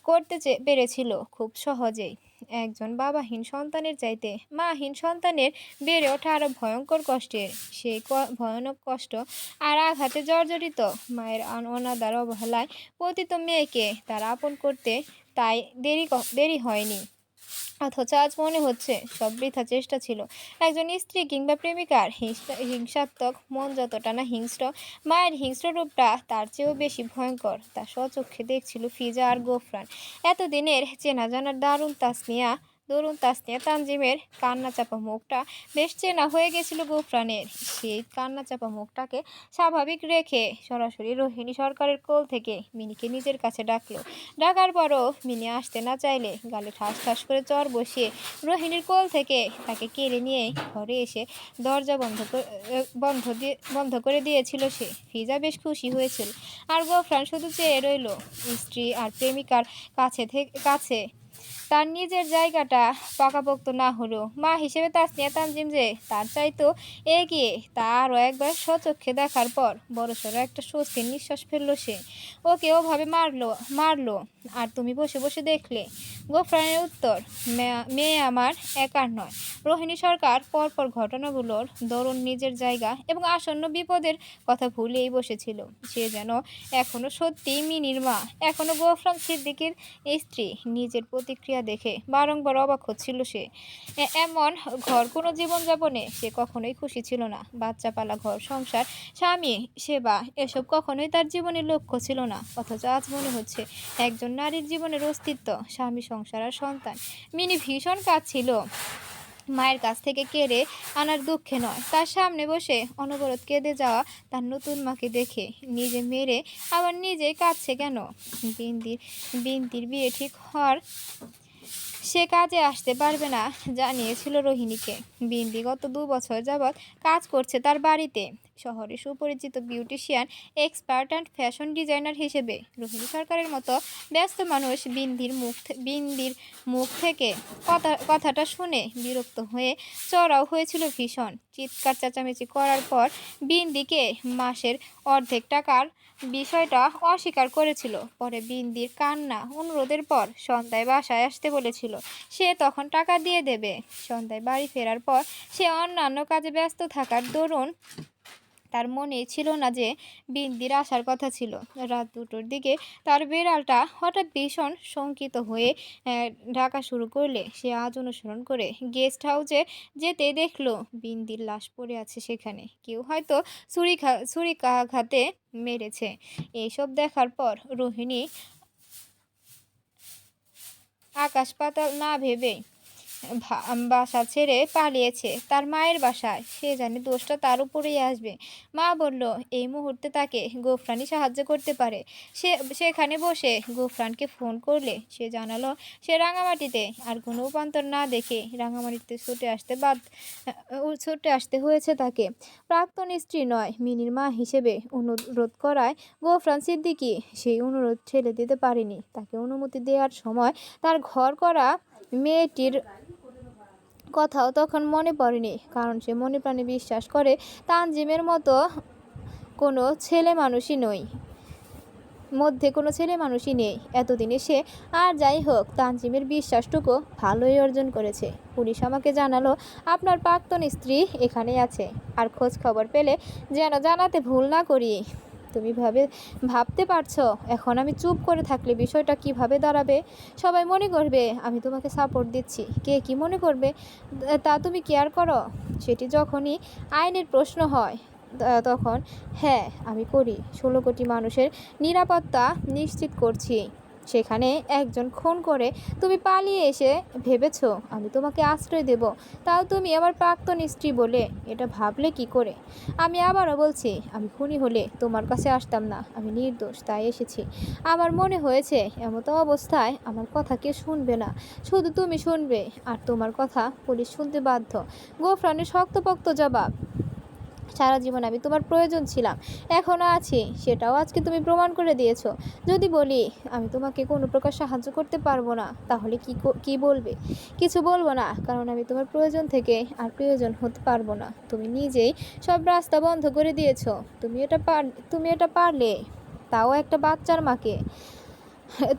S1: করতে পেরেছিল খুব সহজেই। একজন বাবাহীন সন্তানের চাইতে মাহীন সন্তানের বেড়ে ওঠা আরও ভয়ঙ্কর কষ্টের। সেই ভয়ানক কষ্ট আর আঘাতে জর্জরিত মায়ের অনাদার অবহেলায় পতিত মেয়েকে তার আপন করতে তাই দেরি হয়নি। অথচ আজ মনে হচ্ছে সব বৃথা চেষ্টা ছিল। একজন স্ত্রী কিংবা প্রেমিকার হিংসাত্মক মন যতটা না হিংস্র, মায়ের হিংস্র রূপটা তার চেয়েও বেশি ভয়ঙ্কর। তা স্বচক্ষে দেখছিল ফিজা আর গোফরান। এতদিনের চেনা জানার দরুন তাসনিয়া তানজিমের কান্না চাপা মুখটা বেশ চেনা হয়ে গেছিল গোফরানের। সেই কান্না চাপা মুখটাকে স্বাভাবিক রেখে সরাসরি রোহিণী সরকারের কোল থেকে মিনিকে নিজের কাছে ডাকার পরও মিনি আসতে না চাইলে গালে ঠাস ঠাস করে চর বসিয়ে রোহিণীর কোল থেকে তাকে কেড়ে নিয়ে ঘরে এসে দরজা বন্ধ করে দিয়েছিল সে। ফিজা বেশ খুশি হয়েছিল, আর গোফরান শুধু চেয়ে রইল স্ত্রী আর প্রেমিকার কাছে তার নিজের জায়গাটা পাকাপোক্ত না হলেও মা হিসেবে তাসনিয়া তানজিম যে তার চাইতো এগিয়ে, তা আরও একবার স্বচক্ষে দেখার পর বড়সড় একটা স্বস্তির নিঃশ্বাস ফেললো সে। ওকে ওভাবে মারলো আর তুমি বসে বসে দেখলে? গোফরানের উত্তর, মেয়ে আমার একার নয়। রোহিণী সরকার পরপর ঘটনাগুলোর দরুন নিজের জায়গা এবং আসন্ন বিপদের কথা ভুলেই বসেছিল। সে যেন এখনো সত্যিই মিনির মা, এখনো গোফরান সিদ্দিকীর স্ত্রী। নিজের প্রতি প্রতিক্রিয়া দেখে বারংবার অবাক হচ্ছিল সে। এমন ঘর কোনো জীবনযাপনে সে কখনোই খুশি ছিল না। বাচ্চা পালা, ঘর সংসার, স্বামী সেবা এসব কখনোই তার জীবনের লক্ষ্য ছিল না। অথচ আজ মনে হচ্ছে একজন নারীর জীবনের অস্তিত্ব স্বামী, সংসার আর সন্তান। মিনি ভীষণ কাঁদছিল, মায়ের কাছ থেকে কেড়ে আনার দুঃখে নয়, তার সামনে বসে অনবরত কেঁদে যাওয়া তার নতুন মাকে দেখে। নিজে মেরে আবার নিজেই কাঁদছে কেন? বিন্দির বিন্দির বিয়ে ঠিক হওয়ার সে কাজে আসতে পারবে না জানিয়েছিল রোহিণীকে। বিন্দি গত 2 বছর যাবৎ কাজ করছে তার বাড়িতে, শহরে সুপরিচিত beautician, expert and fashion designer হিসেবে। রোহিণী সরকারের মতো ব্যস্ত মানুষ বিন্দির মুখ থেকে কথাটা শুনে বিরক্ত হয়ে চড়াও হয়েছিল ভীষণ। চিৎকার চেঁচামেচি করার পর বিন্দিকে মাসের অর্ধেক টাকার বিষয়টা অস্বীকার করেছিল। পরে বিন্দির কান্না অনুরোধের পর সন্ধ্যায় বাসায় আসতে বলেছিল। সে তখন টাকা দিয়ে দেবে। সন্ধ্যায় বাড়ি ফেরার পর সে অন্যান্য কাজে ব্যস্ত থাকার দরুন তার মনে ছিল না যে বিন্দির আসার কথা ছিল। রাত 2টোর দিকে তার বিড়ালটা হঠাৎ ভীষণ শঙ্কিত হয়ে ডাকা শুরু করলে সে আজ অনুসরণ করে গেস্ট হাউসে যেতে দেখলো বিন্দির লাশ পড়ে আছে সেখানে। কেউ হয়তো ছুরিকাঘাতে মেরেছে। এইসব দেখার পর রোহিণী আকাশ পাতাল না ভেবে বাসা ছেড়ে পালিয়েছে তার মায়ের বাসায়। সে জানে দোষটা তার উপরেই আসবে। মা বলল এই মুহূর্তে তাকে গোফরানই সাহায্য করতে পারে। সেখানে বসে গোফরানকে ফোন করলে সে জানালো সে রাঙামাটিতে। আর কোনো উপান্তর না দেখে রাঙামাটিতে ছুটে আসতে হয়েছে তাকে। প্রাক্তন স্ত্রী নয়, মিনির মা হিসেবে অনুরোধ করায় গোফরান সিদ্দিকী সেই অনুরোধ ছেড়ে দিতে পারেনি। তাকে অনুমতি দেওয়ার সময় তার ঘর করা মেয়েটির কথাও তখন মনে পড়েনি, কারণ সে মনে প্রাণে বিশ্বাস করে তানজিমের মতো কোনো ছেলে মানুষই নেই এতদিনে সে। আর যাই হোক, তানজিমের বিশ্বাসটুকু ভালোই অর্জন করেছে। পুলিশ আমাকে জানালো আপনার প্রাক্তন স্ত্রী এখানেই আছে, আর খোঁজ খবর পেলে যেন জানাতে ভুল না করি। তুমি ভাবতে পারছো এখন আমি চুপ করে থাকলে বিষয়টা কিভাবে দাঁড়াবে? সবাই মনে করবে আমি তোমাকে সাপোর্ট দিচ্ছি। কে কি মনে করবে তা তুমি কেয়ার করো? সেটি যখনই আইনের প্রশ্ন হয় তখন হ্যাঁ আমি করি। 16 কোটি মানুষের নিরাপত্তা নিশ্চিত করছি। সেখানে একজন খুন করে তুমি পালিয়ে এসে ভেবেছো আমি তোমাকে আশ্রয় দেব, তাও তুমি আমার প্রাক্তন স্ত্রী বলে? এটা ভাবলে কি করে? আমি আবারও বলছি, আমি খুনি হলে তোমার কাছে আসতাম না। আমি নির্দোষ, তাই এসেছি। আমার মনে হয়েছে এমতো অবস্থায় আমার কথা কেউ শুনবে না, শুধু তুমি শুনবে, আর তোমার কথা পুলিশ শুনতে বাধ্য। গোফরানের শক্তপোক্ত জবাব, সারা জীবন আমি তোমার প্রয়োজন ছিলাম, এখনও আছি, সেটাও আজকে তুমি প্রমাণ করে দিয়েছো। যদি বলি আমি তোমাকে কোনো প্রকার সাহায্য করতে পারবো না, তাহলে কি বলবে? কিছু বলবো না, কারণ আমি তোমার প্রয়োজন থেকে আর প্রয়োজন হতে পারবো না। তুমি নিজেই সব রাস্তা বন্ধ করে দিয়েছো। তুমি এটা পারলে, তাও একটা বাচ্চার মাকে।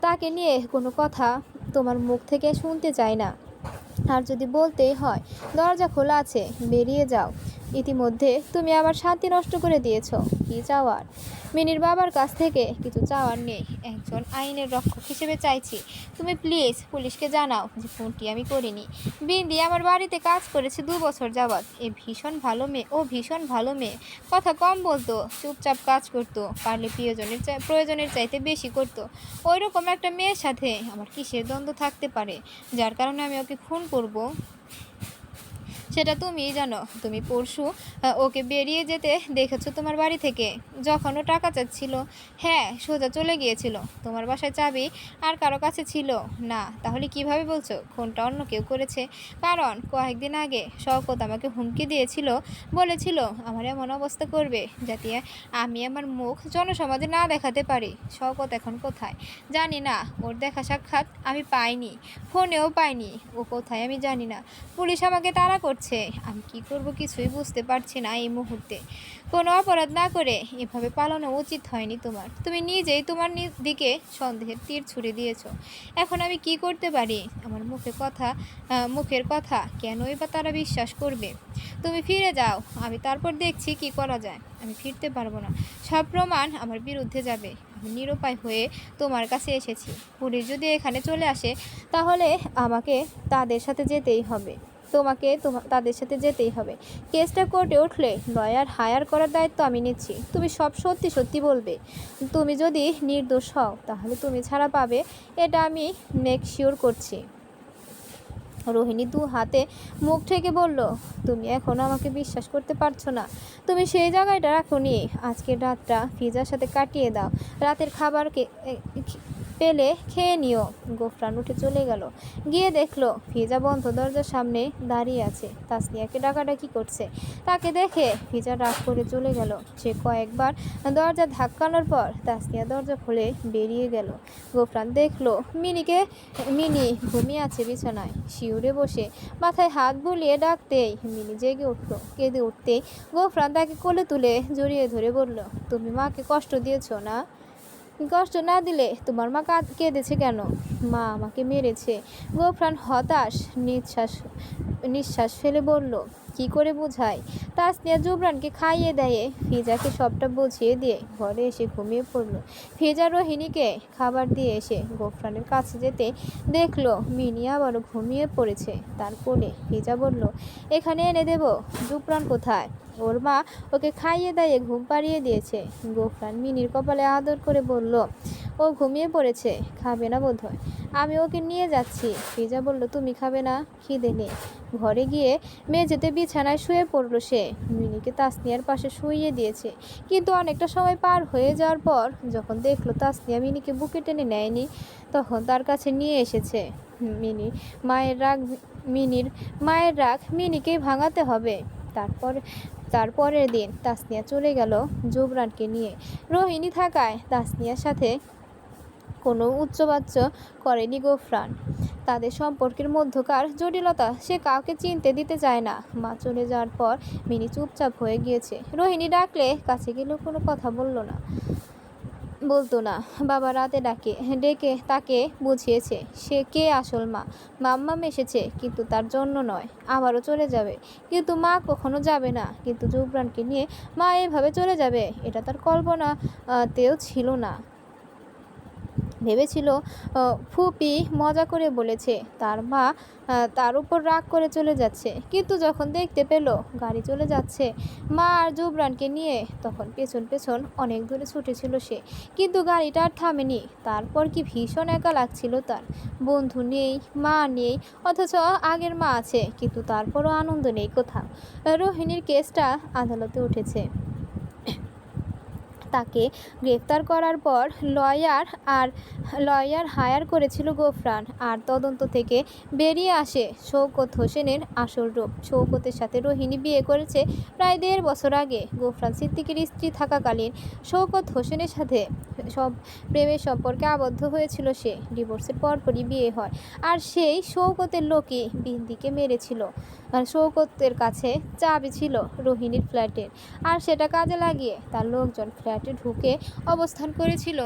S1: তাকে নিয়ে কোনো কথা তোমার মুখ থেকে শুনতে চাই না। আর যদি বলতেই হয়, দরজা খোলা আছে, বেরিয়ে যাও। ইতিমধ্যে তুমি আমার শান্তি নষ্ট করে দিয়েছো। কি চাওয়ার? মিনির বাবার কাছ থেকে কিছু চাওয়ার নেই, একজন আইনের রক্ষক হিসেবে চাইছি তুমি প্লিজ পুলিশকে জানাও যে ফোনটি আমি করিনি। বিন্দি আমার বাড়িতে কাজ করেছে 2 বছর যাবৎ। ও ভীষণ ভালো মেয়ে, কথা কম বলতো, চুপচাপ কাজ করতো, পারলে প্রয়োজনের চাইতে বেশি করতো। ওই রকম একটা মেয়ের সাথে আমার কিসের দ্বন্দ্ব থাকতে পারে যার কারণে আমি ওকে খুন করব? সেটা তুমিই জানো। তুমি পরশু ওকে বেরিয়ে যেতে দেখেছো তোমার বাড়ি থেকে, যখন ও টাকা চাচ্ছিল। হ্যাঁ, সোজা চলে গিয়েছিল। তোমার বাসায় চাবি আর কারো কাছে ছিল না। তাহলে কিভাবে বলছো খুনটা অন্য কেউ করেছে? কারণ কয়েকদিন আগে শওকত আমাকে হুমকি দিয়েছিল, বলেছিল আমার এমন অবস্থা করবে যাতে আমি আমার মুখ জনসমাজে না দেখাতে পারি। শওকত এখন কোথায় জানি না, ওর দেখা সাক্ষাৎ আমি পাইনি, ফোনেও পাইনি। ও কোথায় আমি জানি না। পুলিশ আমাকে তাড়া করছে। হচ্ছে। আমি কি করব কিছুই বুঝতে পারছি না এই মুহূর্তে। কোনো অপরাধ না করে এভাবে পালানো উচিত হয়নি তোমার। তুমি নিজেই তোমার দিকে সন্দেহের তীর ছুড়ে দিয়েছ। এখন আমি কি করতে পারি? আমার মুখের কথা কেনই বা তারা বিশ্বাস করবে? তুমি ফিরে যাও, আমি তারপর দেখছি কি করা যায়। আমি ফিরতে পারবো না। সব প্রমাণ আমার বিরুদ্ধে যাবে। আমি নিরুপায় হয়ে তোমার কাছে এসেছি। পুলিশ যদি এখানে চলে আসে তাহলে আমাকে তাদের সাথে যেতেই হবে। তোমাকে তাদের সাথে যেতেই হবে। কেসটা কোর্টে উঠলে লয়ার হায়ার করার দায়িত্ব আমি নিচ্ছি। তুমি সব সত্যি সত্যি বলবে। তুমি যদি নির্দোষ হও তাহলে তুমি ছাড়া পাবে, এটা আমি মেক শিওর করছি। রোহিণী দু হাতে মুখ ঢেকে বলল, তুমি এখনও আমাকে বিশ্বাস করতে পারছো না? তুমি সেই জায়গাটা রাখোনি। আজকের রাতটা ফিজার সাথে কাটিয়ে দাও। রাতের খাবারকে পেলে খেয়ে নিও। গোফরান উঠে চলে গেল। গিয়ে দেখলো ফিজা বন্ধ দরজার সামনে দাঁড়িয়ে আছে। তাসনিয়াকে ডাকাডাকি করছে। তাকে দেখে ফিজা রাগ করে চলে গেল। সে কয়েকবার দরজা ধাক্কানোর পর তাসনিয়া দরজা খুলে বেরিয়ে গেল। গোফরান দেখলো মিনি ঘুমিয়ে আছে বিছানায়, শিউরে বসে মাথায় হাত বুলিয়ে ডাকতেই মিনি জেগে উঠলো। কেঁদে উঠতেই গোফরান তাকে কোলে তুলে জড়িয়ে ধরে বলল, তুমি মাকে কষ্ট দিয়েছো না? কষ্ট না দিলে তোমার মা কেঁদেছে কেন? মা আমাকে মেরেছে। গোফরান হতাশ নিঃশ্বাস ফেলে বলল, কি করে বোঝায়? তাসনিয়া জুবরানকে খাইয়ে দেয়ে ফিজাকে সবটা বুঝিয়ে দিয়ে ঘরে এসে ঘুমিয়ে পড়ল। ফিজা রোহিণীকে খাবার দিয়ে এসে গোফরানের কাছে যেতে দেখলো মিনি আবারও ঘুমিয়ে পড়েছে তার কোলে। ফিজা বলল, এখানে এনে দেব? জুবরান কোথায়? ওর মা ওকে খাইয়ে দাইয়ে ঘুম পাড়িয়ে দিয়েছে। গোফরান মিনির কপালে আদর করে বলল, ও ঘুমিয়ে পড়েছে, খাবে না বোধহয়। আমি ওকে নিয়ে যাচ্ছি। ফিজা বলল, তুমি খাবে না? খিদে নেই। ঘরে গিয়ে মেঝেতে বিছানায় শুয়ে পড়ল সে। মিনিকে তাসনিয়ার পাশে শুইয়ে দিয়েছে, কিন্তু অনেকটা সময় পার হয়ে যাওয়ার পর যখন দেখলো তাসনিয়া মিনিকে বুকে টেনে নেয়নি, তখন তার কাছে নিয়ে এসেছে। মিনির মায়ের রাগ মিনিকেই ভাঙাতে হবে। তারপরের দিন তাসনিয়া চলে গেল জুবরানকে নিয়ে। রোহিণী থাকায় তাসনিয়ার সাথে কোনো উচ্চবাচ্য করেনি গোফরান। তাদের সম্পর্কের মধ্যকার জটিলতা সে কাউকে চিনতে দিতে চায় না। মা চলে যাওয়ার পর মিনি চুপচাপ হয়ে গিয়েছে। রোহিণী ডাকলে কাছে গেলেও কোনো কথা বলতো না। বাবা রাতে ডেকে তাকে বুঝিয়েছে সে কে আসল মা। মাম্মাম এসেছে, কিন্তু তার জন্য নয়। আবারও চলে যাবে, কিন্তু মা কখনো যাবে না। কিন্তু জুবরানকে নিয়ে মা এভাবে চলে যাবে এটা তার কল্পনাতেও ছিল না। ভেবেছিল ফুপি মজা করে বলেছে, তার মা তার উপর রাগ করে চলে যাচ্ছে। কিন্তু যখন দেখতে পেল গাড়ি চলে যাচ্ছে মা আর জুবরানকে নিয়ে, তখন পেছন পেছন অনেক দূরে ছুটেছিল সে, কিন্তু গাড়িটা আর থামেনি। তারপর কি ভীষণ একা লাগছিল তার। বন্ধু নেই, মা নেই, অথচ আগের মা আছে, কিন্তু তারপরও আনন্দ নেই কোথাও। রোহিণীর কেসটা আদালতে উঠেছে। তাকে গ্রেফতার করার পর লয়ার হায়ার করেছিল গোফরান। আর তদন্ত থেকে বেরিয়ে আসে শওকত হোসেনের আসল রূপ। শওকতের সাথে রোহিণী বিয়ে করেছে প্রায় ১.৫ বছর আগে। গোফরান সিদ্দিকীর স্ত্রী থাকাকালীন শওকত হোসেনের সাথে প্রেমের সম্পর্কে আবদ্ধ হয়েছিল সে। ডিভোর্সের পরপরই বিয়ে হয়। আর সেই শওকতের লোকই বিন্দিকে মেরেছিল। আর শওকতের কাছে চাবি ছিল রোহিণীর ফ্ল্যাটের, আর সেটা কাজে লাগিয়ে তার লোকজন ফ্ল্যাটে ঢুকে অবস্থান করেছিল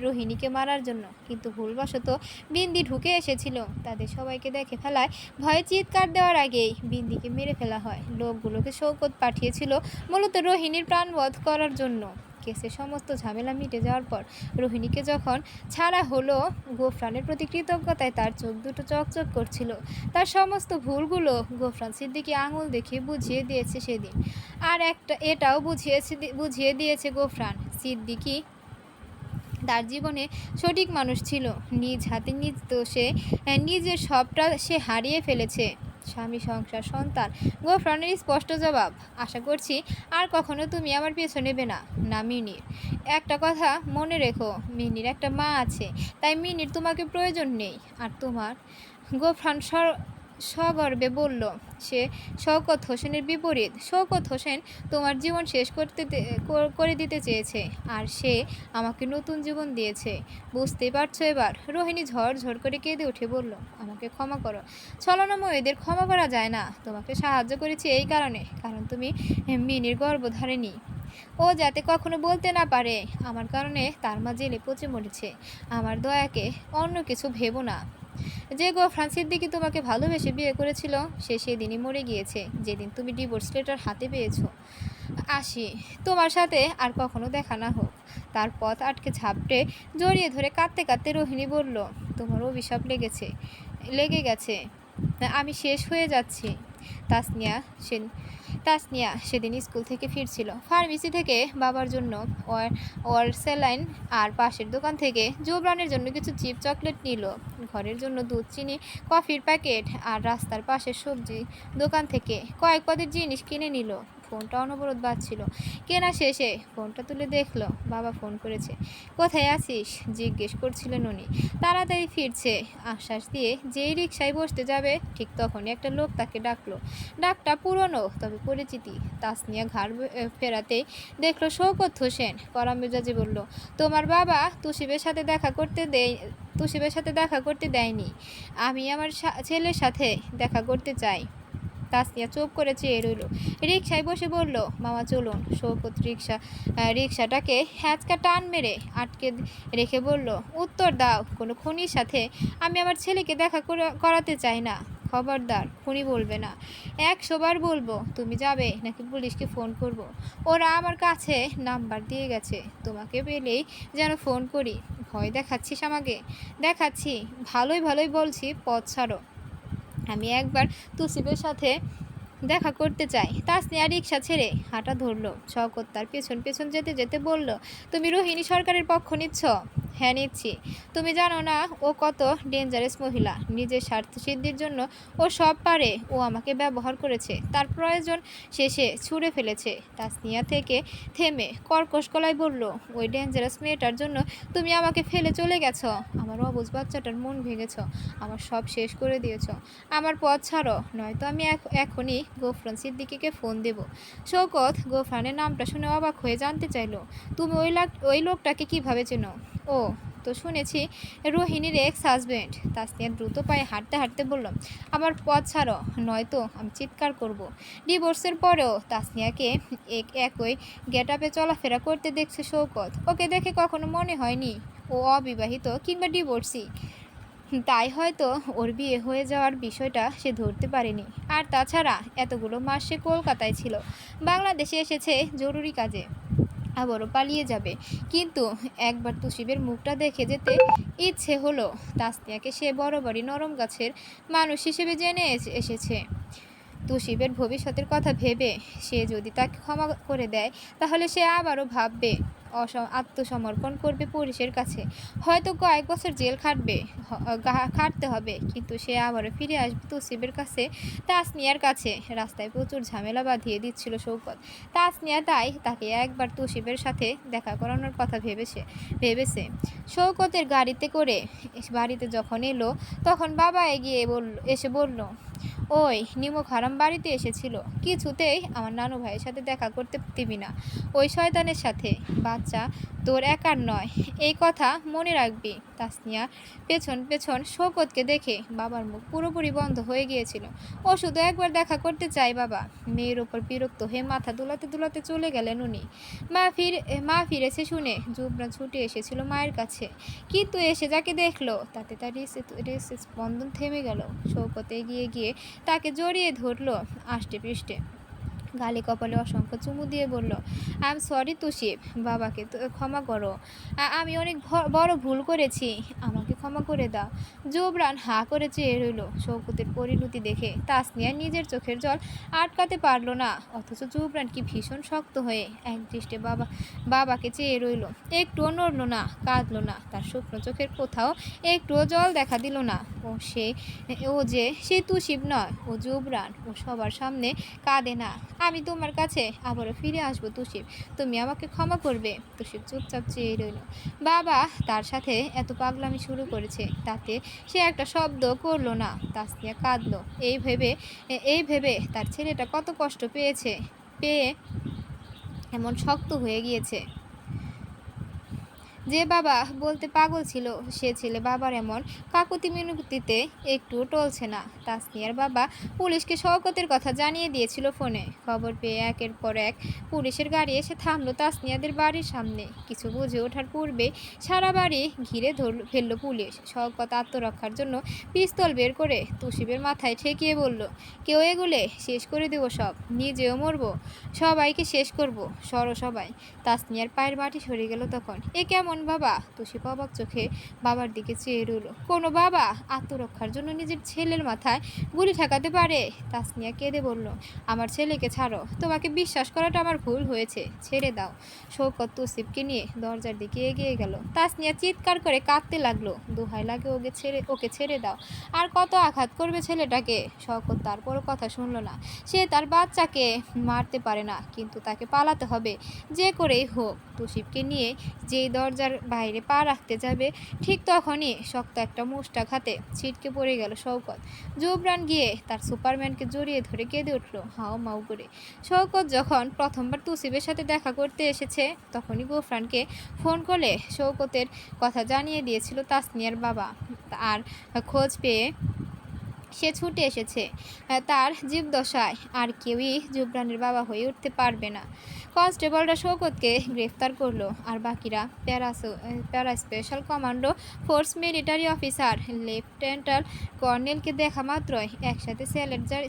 S1: রোহিণীকে মারার জন্য। কিন্তু ভুলবশত বিন্দি ঢুকে এসেছিল। তাদের সবাইকে দেখে ফেলায় ভয়ে চিৎকার দেওয়ার আগেই বিন্দিকে মেরে ফেলা হয়। লোকগুলোকে শওকত পাঠিয়েছিল মূলত রোহিণীর প্রাণবধ করার জন্য। কেসের সমস্ত ঝামেলা মিটে যাওয়ার পর রোহিণীকে যখন ছাড়া হলো, গোফরানের প্রতি কৃতজ্ঞতায় তার চোখ দুটো চকচক করছিল। তার সমস্ত ভুলগুলো গোফরান সিদ্দিকী আঙুল দেখিয়ে বুঝিয়ে দিয়েছে সেদিন। আর এটাও বুঝিয়ে দিয়েছে গোফরান সিদ্দিকী তার জীবনে সঠিক মানুষ ছিল। নিজ হাতে নিজ দোষে নিজের সবটা সে হারিয়ে ফেলেছে, স্বামী, সংসার, সন্তান। গোফরানের স্পষ্ট জবাব, আশা করছি আর কখনো তুমি আমার পিছু নেবে না। না মিনির, একটা কথা মনে রেখো, মিনির একটা মা আছে, তাই মিনির তোমাকে প্রয়োজন নেই। আর তোমার গোফরান সগর্বে বলল। সে শওকত হোসেনের বিপরীত। শওকত হোসেন তোমার জীবন শেষ করে দিতে চেয়েছে, আর সে আমাকে নতুন জীবন দিয়েছে। বুঝতেই পারছো এবার? রোহিণী ঝড় করে কেঁদে উঠে বলল, আমাকে ক্ষমা করো। ছলনাময়ীদের ক্ষমা করা যায় না। তোমাকে সাহায্য করেছি এই কারণে, কারণ তুমি মিনির গর্ভধারিণী। ও যাতে কখনো বলতে না পারে আমার কারণে তার মা জেলে পচে মরেছে। আমার দয়াকে অন্য কিছু ভেবো না। যে গফরান সিদ্দিকী তোমাকে ভালোবেসে বিয়ে করেছিল সে সেদিনই মরে গিয়েছে, যেদিন তুমি ডিভোর্স লেটার হাতে পেয়েছো। আসি, তোমার সাথে আর কখনো দেখা না হোক। তার পথ আটকে ঝাপটে জড়িয়ে ধরে কাঁদতে কাঁদতে রোহিণী বলল, তোমার অভিশাপ লেগে গেছে। আমি শেষ হয়ে যাচ্ছি। তাসনিয়া সে তাসনিয়া সেদিন স্কুল থেকে ফিরছিল। ফার্মেসি থেকে বাবার জন্য ওর ওর স্যালাইন আর পাশের দোকান থেকে জোবরানের জন্য কিছু চিপ চকলেট নিল। ঘরের জন্য দুধ, চিনি, কফির প্যাকেট আর রাস্তার পাশের সবজি দোকান থেকে কয়েক পদের জিনিস কিনে নিল। ফোনটা অনবরত বাজছিল। কেনা শেষে ফোনটা তুলে দেখলো বাবা ফোন করেছে। কোথায় আছিস জিজ্ঞেস করছিলেন উনি। তাড়াতাড়ি ফিরছে আশ্বাস দিয়ে যেই রিকশায় বসতে যাবে ঠিক তখনই একটা লোক তাকে ডাকলো। ডাকটা পুরনো তবে পরিচিতি। তাসনিয়া ঘাড় ফেরাতেই দেখলো শওকত হোসেন। কড়া মেজাজে বলল, তোমার বাবা তুষিবের সাথে দেখা করতে দেয়নি। আমি আমার ছেলের সাথে দেখা করতে চাই। তাসনিয়া চুপ করে চেয়ে রইল। রিকশায় বসে বলল, মামা চলুন। শওকত রিকশাটাকে হ্যাঁচকা টান মেরে আটকে রেখে বলল, উত্তর দাও, কোনো খুনির সাথে আমি আমার ছেলেকে দেখা করাতে চাই না। খবরদার খুনি বলবে না। 100 বার বলবো। তুমি যাবে নাকি পুলিশকে ফোন করব? ওরা আমার কাছে নাম্বার দিয়ে গেছে। তোমাকে পেলেই যেন ফোন করি। ভয় দেখাচ্ছিস আমাকে? দেখাচ্ছি, ভালোই বলছি, পথ ছাড়ো। আমি একবার তুসিবের সাথে দেখা করতে চাই। তাসনিয়া রিকশা ছেড়ে হাঁটা ধরল। শওকত তার পেছন যেতে যেতে বলল, তুমি রোহিণী সরকারের পক্ষ নিচ্ছ? হ্যাঁ নিচ্ছি। তুমি জানো না ও কত ডেঞ্জারাস মহিলা। নিজের স্বার্থ সিদ্ধির জন্য ও সব পারে। ও আমাকে ব্যবহার করেছে, তার প্রয়োজন শেষে ছুঁড়ে ফেলেছে। তাসনিয়া থেমে কর্কশ গলায় বলল, ওই ডেঞ্জারাস মেয়েটার জন্য তুমি আমাকে ফেলে চলে গেছো। আমার অবুঝ বাচ্চাটার মন ভেঙেছ। আমার সব শেষ করে দিয়েছ। আমার পথ ছাড়ো, নয়তো আমি এখনই গফরান সিদ্দিকীকে ফোন দেব। শওকত গফরানের নামটা শুনে অবাক হয়ে জানতে চাইল, তুমি ওই লোকটাকে কিভাবে চেনো? ও তো শুনেছি রোহিণীর এক্স হাজব্যান্ড। তাসনিয়া দ্রুত পায়ে হাঁটতে বলল, আমার পথ ছাড়ো, নয়তো আমি চিৎকার করব। ডিভোর্সের পরেও তাসনিয়াকে একই গেটআপে চলাফেরা করতে দেখছে শওকত। ওকে দেখে কখনো মনে হয়নি ও অবিবাহিত কিংবা ডিভোর্সি। তাই হয়তো ওর বিয়ে হয়ে যাওয়ার বিষয়টা সে ধরতে পারেনি। আর তাছাড়া এতগুলো মাস সে কলকাতায় ছিল, বাংলাদেশে এসেছে জরুরি কাজে, আবারও পালিয়ে যাবে। কিন্তু একবার তুষিবের মুখটা দেখে যেতে ইচ্ছে হলো। তাসনিয়াকে সে বরাবরই নরম গাছের মানুষ হিসেবে জেনে এসেছে। তুষিবের ভবিষ্যতের কথা ভেবে সে যদি তাকে ক্ষমা করে দেয় তাহলে সে আবারও ভাববে, আত্মসমর্পণ করবে পুলিশের কাছে। হয়তো কয়েক বছর জেল খাটতে হবে, কিন্তু সে আবারও ফিরে আসবে তুসিবের কাছে, তাসনিয়ার কাছে। রাস্তায় প্রচুর ঝামেলা বাঁধিয়ে দিচ্ছিল শওকত। তাসনিয়া তাই তাকে একবার তুসিবের সাথে দেখা করানোর কথা ভেবেছে। শওকতের গাড়িতে করে বাড়িতে যখন এলো তখন বাবা এসে বলল, ওই নিমক হারাম বাড়িতে এসেছিল। কিছুতেই আমার নানু ভাইয়ের সাথে দেখা করতে দিবি না, ওই শয়তানের সাথে। বাচ্চা তোর একার নয়, এই কথা মনে রাখবি। তাসনিয়া পেছন শওকতকে দেখে বাবার মুখ পুরোপুরি বন্ধ হয়ে গিয়েছিল। ও শুধু একবার দেখা করতে চাই বাবা। মেয়ের ওপর বিরক্ত হয়ে মাথা দুলাতে চলে গেলেন উনি। মা ফিরেছে শুনে জুবরান ছুটে এসেছিল মায়ের কাছে, কিন্তু এসে যাকে দেখলো তাতে তার স্পন্দন থেমে গেল। শওকত এগিয়ে গিয়ে তাকে জড়িয়ে ধরল আষ্টে পৃষ্ঠে, গালে কপালে অসংখ্য চুমু দিয়ে বলল, আই এম সরি তুষিব, বাবাকে ক্ষমা করো। আমি অনেক বড় ভুল করেছি, আমাকে ক্ষমা করে দাও। জোবরান হাঁ করে চেয়ে রইল শওকতের পরিণতি দেখে। তাসনিয়া নিজের চোখের জল আটকাতে পারল না, অথচ জোবরান কি ভীষণ শক্ত হয়ে একদৃষ্টে বাবাকে চেয়ে রইল। একটুও নড়ল না, কাঁদল না, তার শুকনো চোখের কোথাও একটুও জল দেখা দিল না। ও যে সেই তুষিব নয়, ও জোবরান। ও সবার সামনে কাঁদে না, আমি তোমার কাছে আবারও ফিরে আসবো তুষির। তুমি আমাকে ক্ষমা করবে। তুষির চুপচাপ চেয়ে রইল। বাবা তার সাথে এত পাগলামি শুরু করেছে, তাতে সে একটা শব্দ করলো না। তাসনিয়া কাঁদলো। এই ভেবে তার ছেলেটা কত কষ্ট পেয়ে এমন শক্ত হয়ে গিয়েছে। যে বাবা বলতে পাগল ছিল, সে ছেলে বাবার এমন কাকুতি মিনতিতে একটু টলছে না। তাসনিয়ার বাবা পুলিশকে শওকতের কথা জানিয়ে দিয়েছিল ফোনে। খবর পেয়ে একের পর এক পুলিশের গাড়ি এসে থামলো তাসনিয়াদের বাড়ির সামনে। কিছু বুঝে ওঠার পূর্বে সারা বাড়ি ঘিরে ফেললো পুলিশ। শওকত আত্মরক্ষার জন্য পিস্তল বের করে তুষিবের মাথায় ঠেকিয়ে বলল, কেউ এগুলে শেষ করে দেবো সব, নিজেও মরবো, সবাইকে শেষ করব, সরো সবাই। তাসনিয়ার পায়ের মাটি সরে গেল তখন। এ কেমন বাবা? তুষিব অবাক চোখে বাবার দিকে চেয়ে রইল। কোনো বাবা আত্মরক্ষার জন্য নিজের ছেলের মাথায় গুলি ঠেকাতে পারে? তাসনিয়া কেঁদে বলল, আমার ছেলেকে ছাড়ো, তোমাকে বিশ্বাস করাটা আমার ভুল হয়েছে, ছেড়ে দাও। শওকত তুসিবকে নিয়ে দরজার দিকে এগিয়ে গেল। তাসনিয়া চিৎকার করে কাঁদতে লাগলো, দোহাই লাগে ওকে ছেড়ে দাও, আর কত আঘাত করবে ছেলেটাকে। শওকত তারপরও কথা শুনল না। সে তার বাচ্চাকে মারতে পারে না, কিন্তু তাকে পালাতে হবে যে করেই হোক। তুসিবকে নিয়ে যেই দরজার বাইরে পা রাখতে যাবে, ঠিক তখনই শক্ত একটা মুষ্টাঘাতে ছিটকে পড়ে গেল শওকত। জুবরান গিয়ে তার সুপারম্যানকে জড়িয়ে ধরে কেঁদে উঠল হাও মাও করে। শওকত যখন প্রথমবার তুসিবের সাথে দেখা করতে এসেছে, তখনই গোফরানকে ফোন করে শওকতের কথা জানিয়ে দিয়েছিল তাসনিয়ার বাবা। আর খোঁজ পেয়ে সে ছুটে এসেছে। তার জীবদশায় আর কেউই জুবরানের বাবা হয়ে উঠতে পারবে না। কনস্টেবলরা শওকতকে গ্রেফতার করলো, আর বাকিরা para special commando force military officer lieutenant কর্নেলকে দেখা মাত্রই একসাথে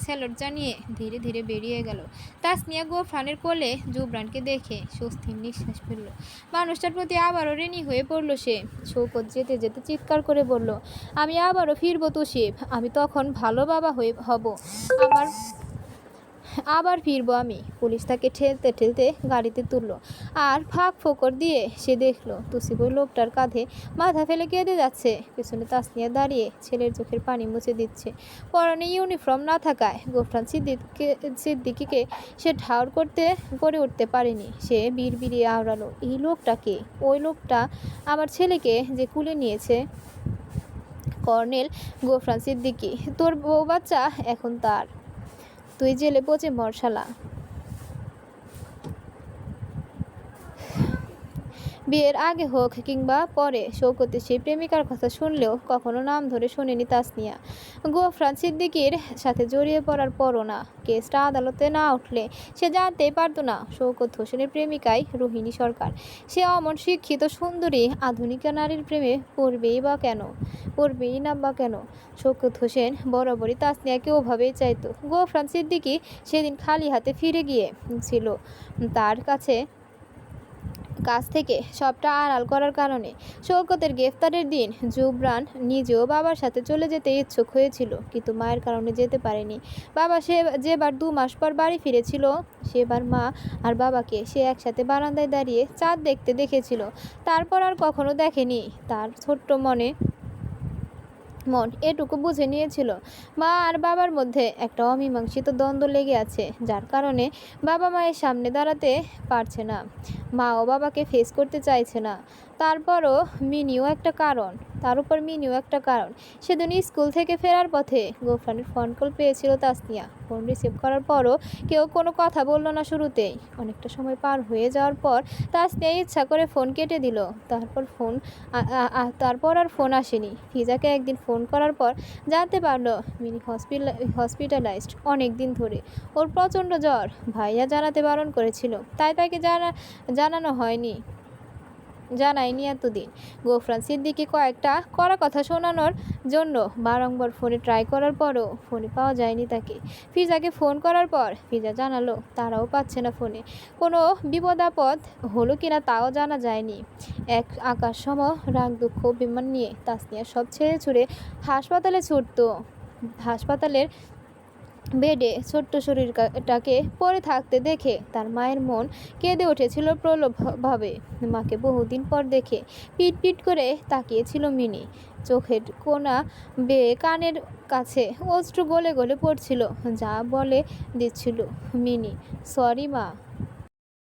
S1: স্যালুট জানিয়ে ধীরে ধীরে বেরিয়ে গেল। তাসনিয়া গোফরানের কোলে জুবরানকে দেখে স্বস্তির নিঃশ্বাস ফেলল। মানুষটার প্রতি আবারও ঋণী হয়ে পড়ল সে। শওকত যেতে যেতে চিৎকার করে বলল, আমি আবারও ফিরবো তুষিব, আমি তখন ভালো বাবা হব, আবার ফিরবো আমি। পুলিশ তাকে ঠেলতে ঠেলতে গাড়িতে তুলল, আর ফাঁক ফোকর দিয়ে সে দেখলো তুসিব ওই লোকটার কাঁধে মাথা ফেলে কেঁদে যাচ্ছে। পেছনে তাসনিয়া দাঁড়িয়ে ছেলের চোখের পানি মুছে দিচ্ছে। পরনে ইউনিফর্ম না থাকায় গোফরান সিদ্দিকীকে সে ঠাউর করে উঠতে পারেনি। সে বিড়বিড়িয়ে আওড়ালো, এই লোকটাকে, ওই লোকটা আমার ছেলেকে যে কুলে নিয়েছে, কর্নেল গোফরান সিদ্দিকী। তোর বউ বাচ্চা এখন তার, তুই জেলে পচে মর শালা। বিয়ের আগে হোক কিংবা পরে, শওকতের সেই প্রেমিকার কথা শুনলেও কখনো নাম ধরে শোনেনি তাসনিয়া। গোফরান সিদ্দিকীর সাথে জড়িয়ে পড়ার পরও না, কেসটা আদালতে না উঠলে সে জানতেই পারত না শওকত হোসেনের প্রেমিকাই রোহিণী সরকার। সে অমন শিক্ষিত সুন্দরী আধুনিকা নারীর প্রেমে পড়বেই না বা কেন। শওকত হোসেন বরাবরই তাসনিয়াকে ওভাবেই চাইতো। গোফরান সিদ্দিকী সেদিন খালি হাতে ফিরে গিয়েছিল তার কাছ থেকে সবটা আড়াল করার কারণে। শওকতের গ্রেফতারের দিন জুবরান নিজেও বাবার সাথে চলে যেতে ইচ্ছুক হয়েছিল, কিন্তু মায়ের কারণে যেতে পারেনি। বাবা যেবার 2 মাস পর বাড়ি ফিরেছিল, সেবার মা আর বাবাকে সে একসাথে বারান্দায় দাঁড়িয়ে চাঁদ দেখতে দেখেছিল। তারপর আর কখনো দেখেনি। তার ছোট্ট মন এটুকু বুঝে নিয়েছিল, মা আর বাবার মধ্যে একটা অমীমাংসিত দ্বন্দ্ব লেগে আছে, যার কারণে বাবা মায়ের সামনে দাঁড়াতে পারছে না, মাও বাবাকে ফেস করতে চাইছে না। তার উপর মিনিও একটা কারণ। সেদিন স্কুল থেকে ফেরার পথে গোফরানের ফোন কল পেয়েছিল তাসনিয়া। ফোন রিসিভ করার পরও কেউ কোনো কথা বলল না শুরুতেই। অনেকটা সময় পার হয়ে যাওয়ার পর তাসনিয়া ইচ্ছা করে ফোন কেটে দিল। তারপর আর ফোন আসেনি। ফিজাকে একদিন ফোন করার পর জানতে পারলো মিনি হসপিটালাইজড অনেক দিন ধরে। ওর প্রচণ্ড জ্বর, ভাইয়া জানাতে বারণ করেছিল, তাই তাকে জানায়নি এতদিন। গোফরান সিদ্দিকী কয়েকটা কড়া কথা শোনানোর জন্য বারংবার ফোনে ট্রাই করার পরও ফোনে পাওয়া যায়নি তাকে। ফিজাকে ফোন করার পর ফিজা জানালো তারাও পাচ্ছে না ফোনে। কোনো বিপদ আপদ হলো কিনা তাও জানা যায়নি। এক আকাশ সম রাগ দুঃখ অভিমান নিয়ে তাসনিয়া সব ছেড়ে ছুড়ে হাসপাতালের বেডে ছোট্ট শরীরটাকে পড়ে থাকতে দেখে তার মায়ের মন কেঁদে উঠেছিল প্রলোভভাবে। মাকে বহুদিন পর দেখে পিট পিট করে তাকিয়েছিল মিনি। চোখের কোনা বেয়ে কানের কাছে অশ্রু গলে গলে পড়ছিল। যা বলে দিচ্ছিল, মিনি সরি মা।